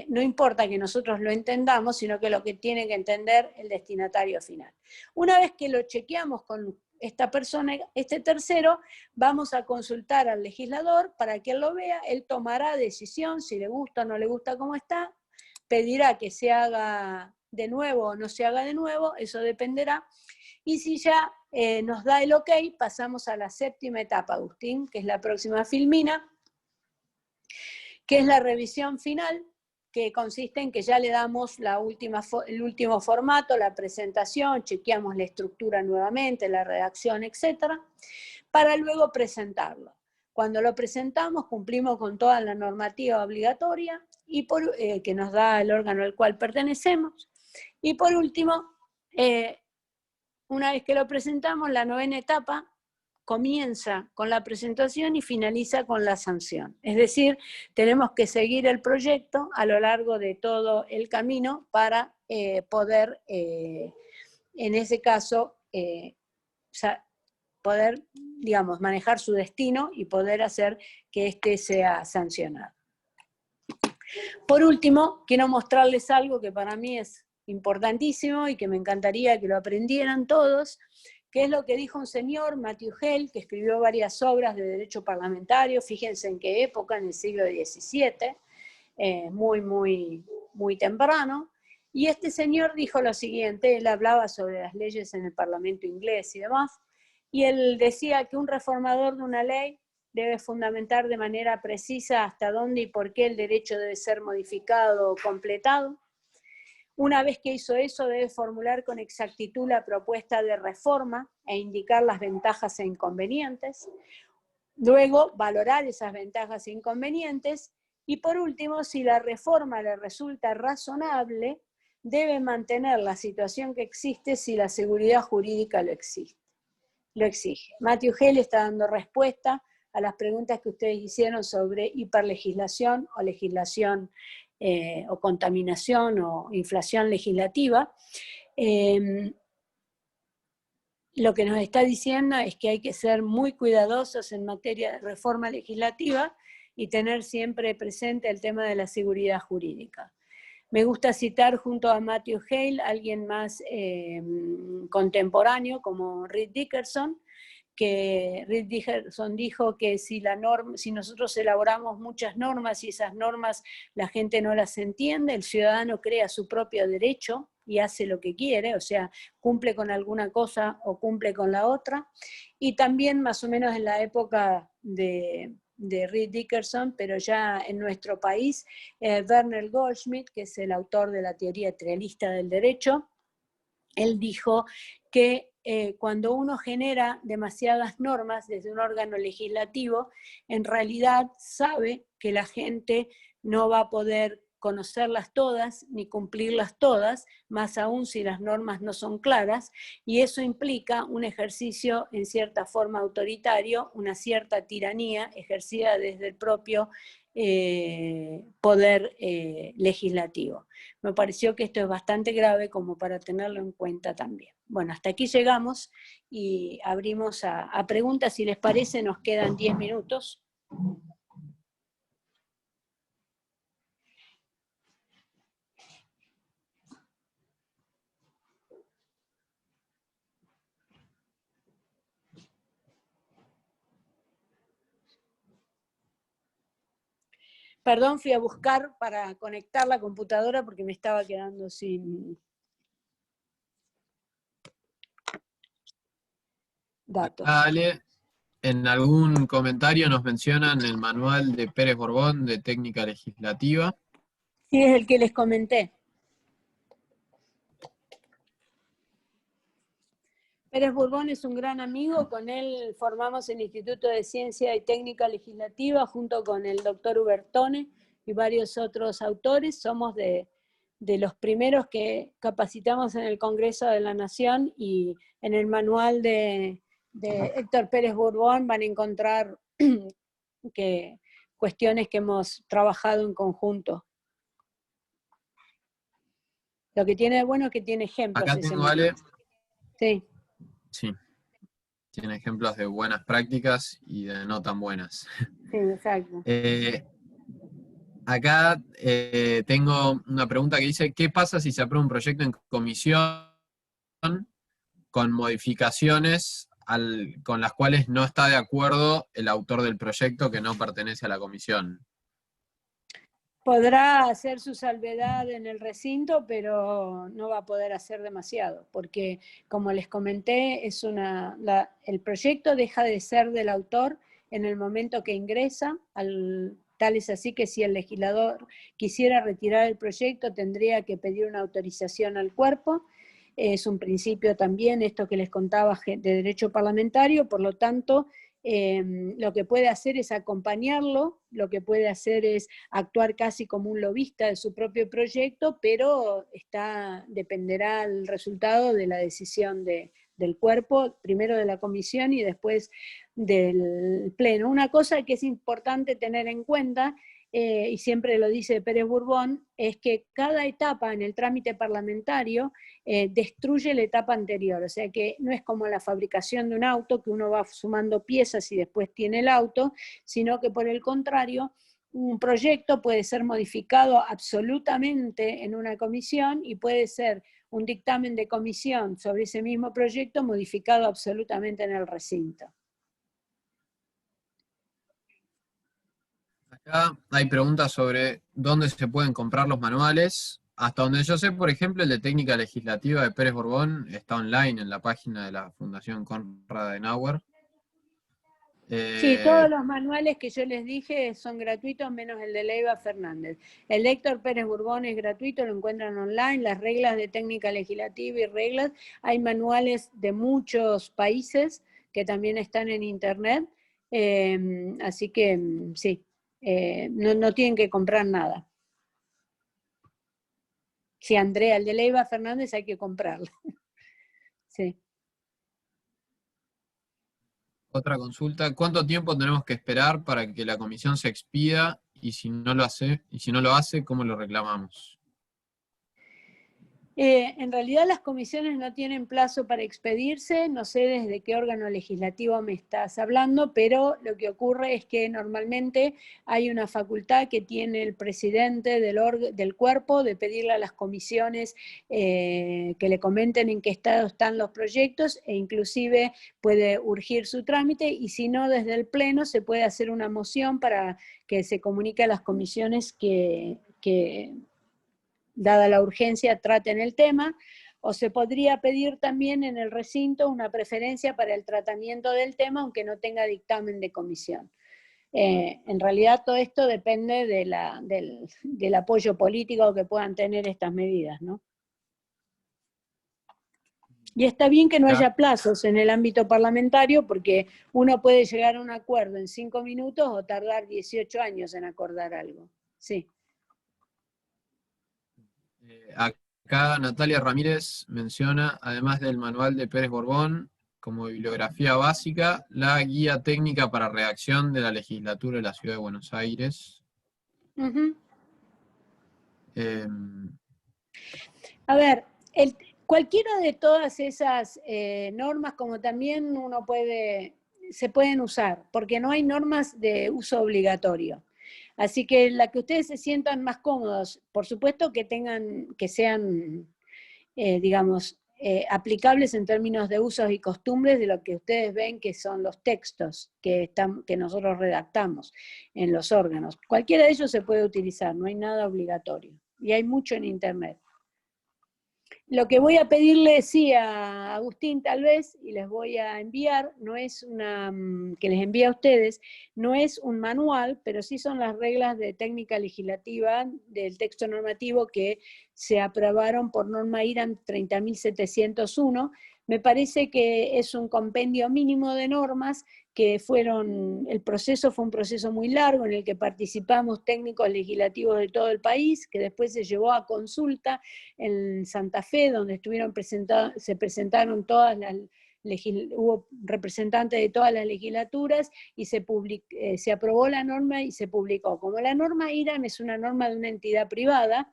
no importa que nosotros lo entendamos, sino que lo que tiene que entender el destinatario final. Una vez que lo chequeamos con esta persona, este tercero, vamos a consultar al legislador para que él lo vea, él tomará decisión, si le gusta o no le gusta cómo está, pedirá que se haga de nuevo o no se haga de nuevo, eso dependerá. Y si ya nos da el ok, pasamos a la séptima etapa, Agustín, que es la próxima filmina, que es la revisión final, que consiste en que ya le damos el último formato, la presentación, chequeamos la estructura nuevamente, la redacción, etc., para luego presentarlo. Cuando lo presentamos, cumplimos con toda la normativa obligatoria y que nos da el órgano al cual pertenecemos. Y por último, una vez que lo presentamos, la novena etapa comienza con la presentación y finaliza con la sanción. Es decir, tenemos que seguir el proyecto a lo largo de todo el camino para poder, en ese caso, poder, digamos, manejar su destino y poder hacer que éste sea sancionado. Por último, quiero mostrarles algo que para mí es importantísimo y que me encantaría que lo aprendieran todos, que es lo que dijo un señor, Matthew Hale, que escribió varias obras de derecho parlamentario, fíjense en qué época, en el siglo XVII, muy temprano, y este señor dijo lo siguiente, él hablaba sobre las leyes en el Parlamento inglés y demás, y él decía que un reformador de una ley debe fundamentar de manera precisa hasta dónde y por qué el derecho debe ser modificado o completado. Una vez que hizo eso, debe formular con exactitud la propuesta de reforma e indicar las ventajas e inconvenientes. Luego, valorar esas ventajas e inconvenientes. Y por último, si la reforma le resulta razonable, debe mantener la situación que existe si la seguridad jurídica lo exige. Matthew Hale está dando respuesta a las preguntas que ustedes hicieron sobre hiperlegislación o legislación o contaminación o inflación legislativa. Lo que nos está diciendo es que hay que ser muy cuidadosos en materia de reforma legislativa y tener siempre presente el tema de la seguridad jurídica. Me gusta citar junto a Matthew Hale a alguien más contemporáneo como Reed Dickerson, que Reed Dickerson dijo que si nosotros elaboramos muchas normas y esas normas la gente no las entiende, el ciudadano crea su propio derecho y hace lo que quiere, o sea, cumple con alguna cosa o cumple con la otra. Y también más o menos en la época de Reed Dickerson, pero ya en nuestro país, Werner Goldschmidt, que es el autor de la teoría realista del derecho, él dijo que cuando uno genera demasiadas normas desde un órgano legislativo, en realidad sabe que la gente no va a poder conocerlas todas ni cumplirlas todas, más aún si las normas no son claras, y eso implica un ejercicio en cierta forma autoritario, una cierta tiranía ejercida desde el propio poder legislativo. Me pareció que esto es bastante grave como para tenerlo en cuenta también. Bueno, hasta aquí llegamos y abrimos a preguntas. Si les parece, nos quedan 10 minutos. Perdón, fui a buscar para conectar la computadora porque me estaba quedando sin datos. Dale, en algún comentario nos mencionan el manual de Pérez Borbón de técnica legislativa. Sí, es el que les comenté. Pérez Borbón es un gran amigo, con él formamos el Instituto de Ciencia y Técnica Legislativa junto con el doctor Ubertone y varios otros autores. Somos de los primeros que capacitamos en el Congreso de la Nación, y en el manual de Héctor Pérez Borbón van a encontrar cuestiones que hemos trabajado en conjunto. Lo que tiene de bueno es que tiene ejemplos. Acá tengo, Ale. Sí. Sí, tiene ejemplos de buenas prácticas y de no tan buenas. Sí, exacto. Acá tengo una pregunta que dice, ¿qué pasa si se aprueba un proyecto en comisión con modificaciones con las cuales no está de acuerdo el autor del proyecto que no pertenece a la comisión? Podrá hacer su salvedad en el recinto, pero no va a poder hacer demasiado, porque como les comenté, el proyecto deja de ser del autor en el momento que ingresa, tal es así que si el legislador quisiera retirar el proyecto, tendría que pedir una autorización al cuerpo. Es un principio también, esto que les contaba, de derecho parlamentario, por lo tanto, lo que puede hacer es acompañarlo, lo que puede hacer es actuar casi como un lobista de su propio proyecto, pero dependerá el resultado de la decisión del cuerpo, primero de la comisión y después del pleno. Una cosa que es importante tener en cuenta, y siempre lo dice Pérez Borbón, es que cada etapa en el trámite parlamentario destruye la etapa anterior, o sea que no es como la fabricación de un auto, que uno va sumando piezas y después tiene el auto, sino que por el contrario, un proyecto puede ser modificado absolutamente en una comisión y puede ser un dictamen de comisión sobre ese mismo proyecto modificado absolutamente en el recinto. Acá hay preguntas sobre dónde se pueden comprar los manuales. Hasta donde yo sé, por ejemplo, el de técnica legislativa de Pérez Borbón está online en la página de la Fundación Konrad Adenauer. Sí, todos los manuales que yo les dije son gratuitos, menos el de Leiva Fernández. El de Héctor Pérez Borbón es gratuito, lo encuentran online, las reglas de técnica legislativa y reglas. Hay manuales de muchos países que también están en internet, así que sí, no tienen que comprar nada. Sí, Andrea, el de Leiva Fernández hay que comprarlo. Sí. Otra consulta, ¿cuánto tiempo tenemos que esperar para que la comisión se expida? Y si no lo hace, ¿cómo lo reclamamos? En realidad las comisiones no tienen plazo para expedirse, no sé desde qué órgano legislativo me estás hablando, pero lo que ocurre es que normalmente hay una facultad que tiene el presidente del cuerpo de pedirle a las comisiones que le comenten en qué estado están los proyectos e inclusive puede urgir su trámite y si no desde el pleno se puede hacer una moción para que se comunique a las comisiones que dada la urgencia, traten el tema, o se podría pedir también en el recinto una preferencia para el tratamiento del tema, aunque no tenga dictamen de comisión. En realidad todo esto depende del apoyo político que puedan tener estas medidas, ¿no? Y está bien que no haya plazos en el ámbito parlamentario porque uno puede llegar a un acuerdo en 5 minutos o tardar 18 años en acordar algo. Sí. Acá Natalia Ramírez menciona, además del manual de Pérez Borbón, como bibliografía básica, la guía técnica para redacción de la legislatura de la Ciudad de Buenos Aires. Uh-huh. Eh, A ver, cualquiera de todas esas normas, como también se pueden usar, porque no hay normas de uso obligatorio. Así que la que ustedes se sientan más cómodos, por supuesto que sean, digamos, aplicables en términos de usos y costumbres de lo que ustedes ven que son los textos que nosotros redactamos en los órganos. Cualquiera de ellos se puede utilizar, no hay nada obligatorio. Y hay mucho en Internet. Lo que voy a pedirle, sí, a Agustín tal vez, y les voy a enviar, no es que les envíe a ustedes, no es un manual, pero sí son las reglas de técnica legislativa del texto normativo que se aprobaron por norma IRAM 30.701. Me parece que es un compendio mínimo de normas que el proceso fue un proceso muy largo en el que participamos técnicos legislativos de todo el país, que después se llevó a consulta en Santa Fe, donde se presentaron hubo representantes de todas las legislaturas y se aprobó la norma y se publicó. Como la norma IRAM es una norma de una entidad privada,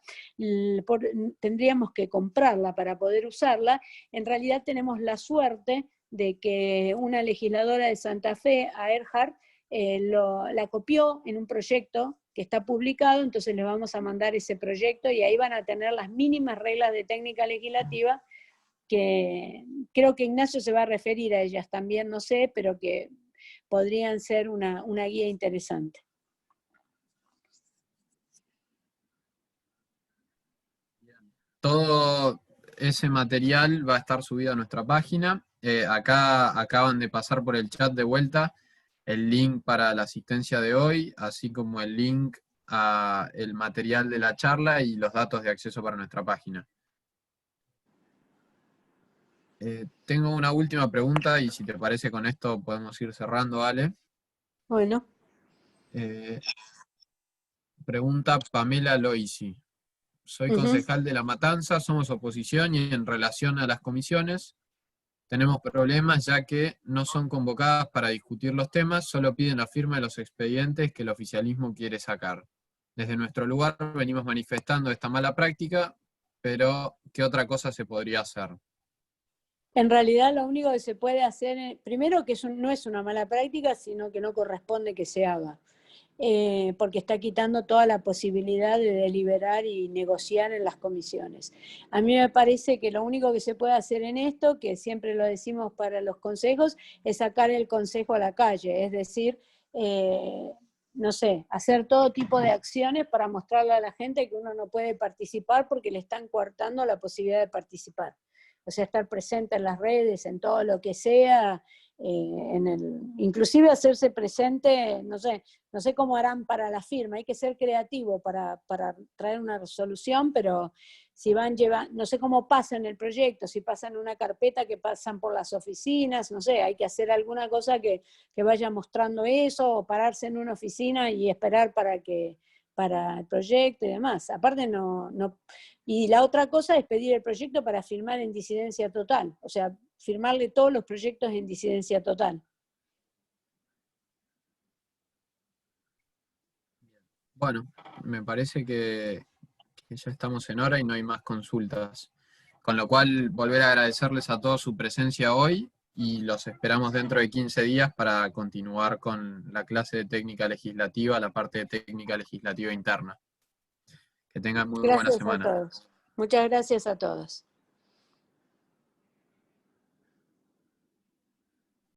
tendríamos que comprarla para poder usarla. En realidad tenemos la suerte de que una legisladora de Santa Fe, a Erhard, la copió en un proyecto que está publicado, entonces les vamos a mandar ese proyecto y ahí van a tener las mínimas reglas de técnica legislativa que creo que Ignacio se va a referir a ellas también, no sé, pero que podrían ser una guía interesante. Todo ese material va a estar subido a nuestra página. Acá acaban de pasar por el chat de vuelta el link para la asistencia de hoy, así como el link a el material de la charla y los datos de acceso para nuestra página. Tengo una última pregunta y si te parece con esto podemos ir cerrando, Ale. Bueno. Pregunta Pamela Loisi. Soy concejal de La Matanza, somos oposición y en relación a las comisiones tenemos problemas ya que no son convocadas para discutir los temas, solo piden la firma de los expedientes que el oficialismo quiere sacar. Desde nuestro lugar venimos manifestando esta mala práctica, pero ¿qué otra cosa se podría hacer? En realidad lo único que se puede hacer, primero que no es una mala práctica, sino que no corresponde que se haga. Porque está quitando toda la posibilidad de deliberar y negociar en las comisiones. A mí me parece que lo único que se puede hacer en esto, que siempre lo decimos para los consejos, es sacar el consejo a la calle, es decir, no sé, hacer todo tipo de acciones para mostrarle a la gente que uno no puede participar porque le están coartando la posibilidad de participar. O sea, estar presente en las redes, en todo lo que sea, inclusive hacerse presente, no sé cómo harán para la firma, hay que ser creativo para traer una resolución, pero si van llevando, no sé cómo pasa en el proyecto, si pasan una carpeta que pasan por las oficinas, no sé, hay que hacer alguna cosa que vaya mostrando eso, o pararse en una oficina y esperar para el proyecto y demás. Aparte y la otra cosa es pedir el proyecto para firmar en disidencia total, o sea, firmarle todos los proyectos en disidencia total. Bueno, me parece que ya estamos en hora y no hay más consultas. Con lo cual, volver a agradecerles a todos su presencia hoy y los esperamos dentro de 15 días para continuar con la clase de técnica legislativa, la parte de técnica legislativa interna. Que tengan muy buena Gracias a semana. todos. Muchas gracias a todos.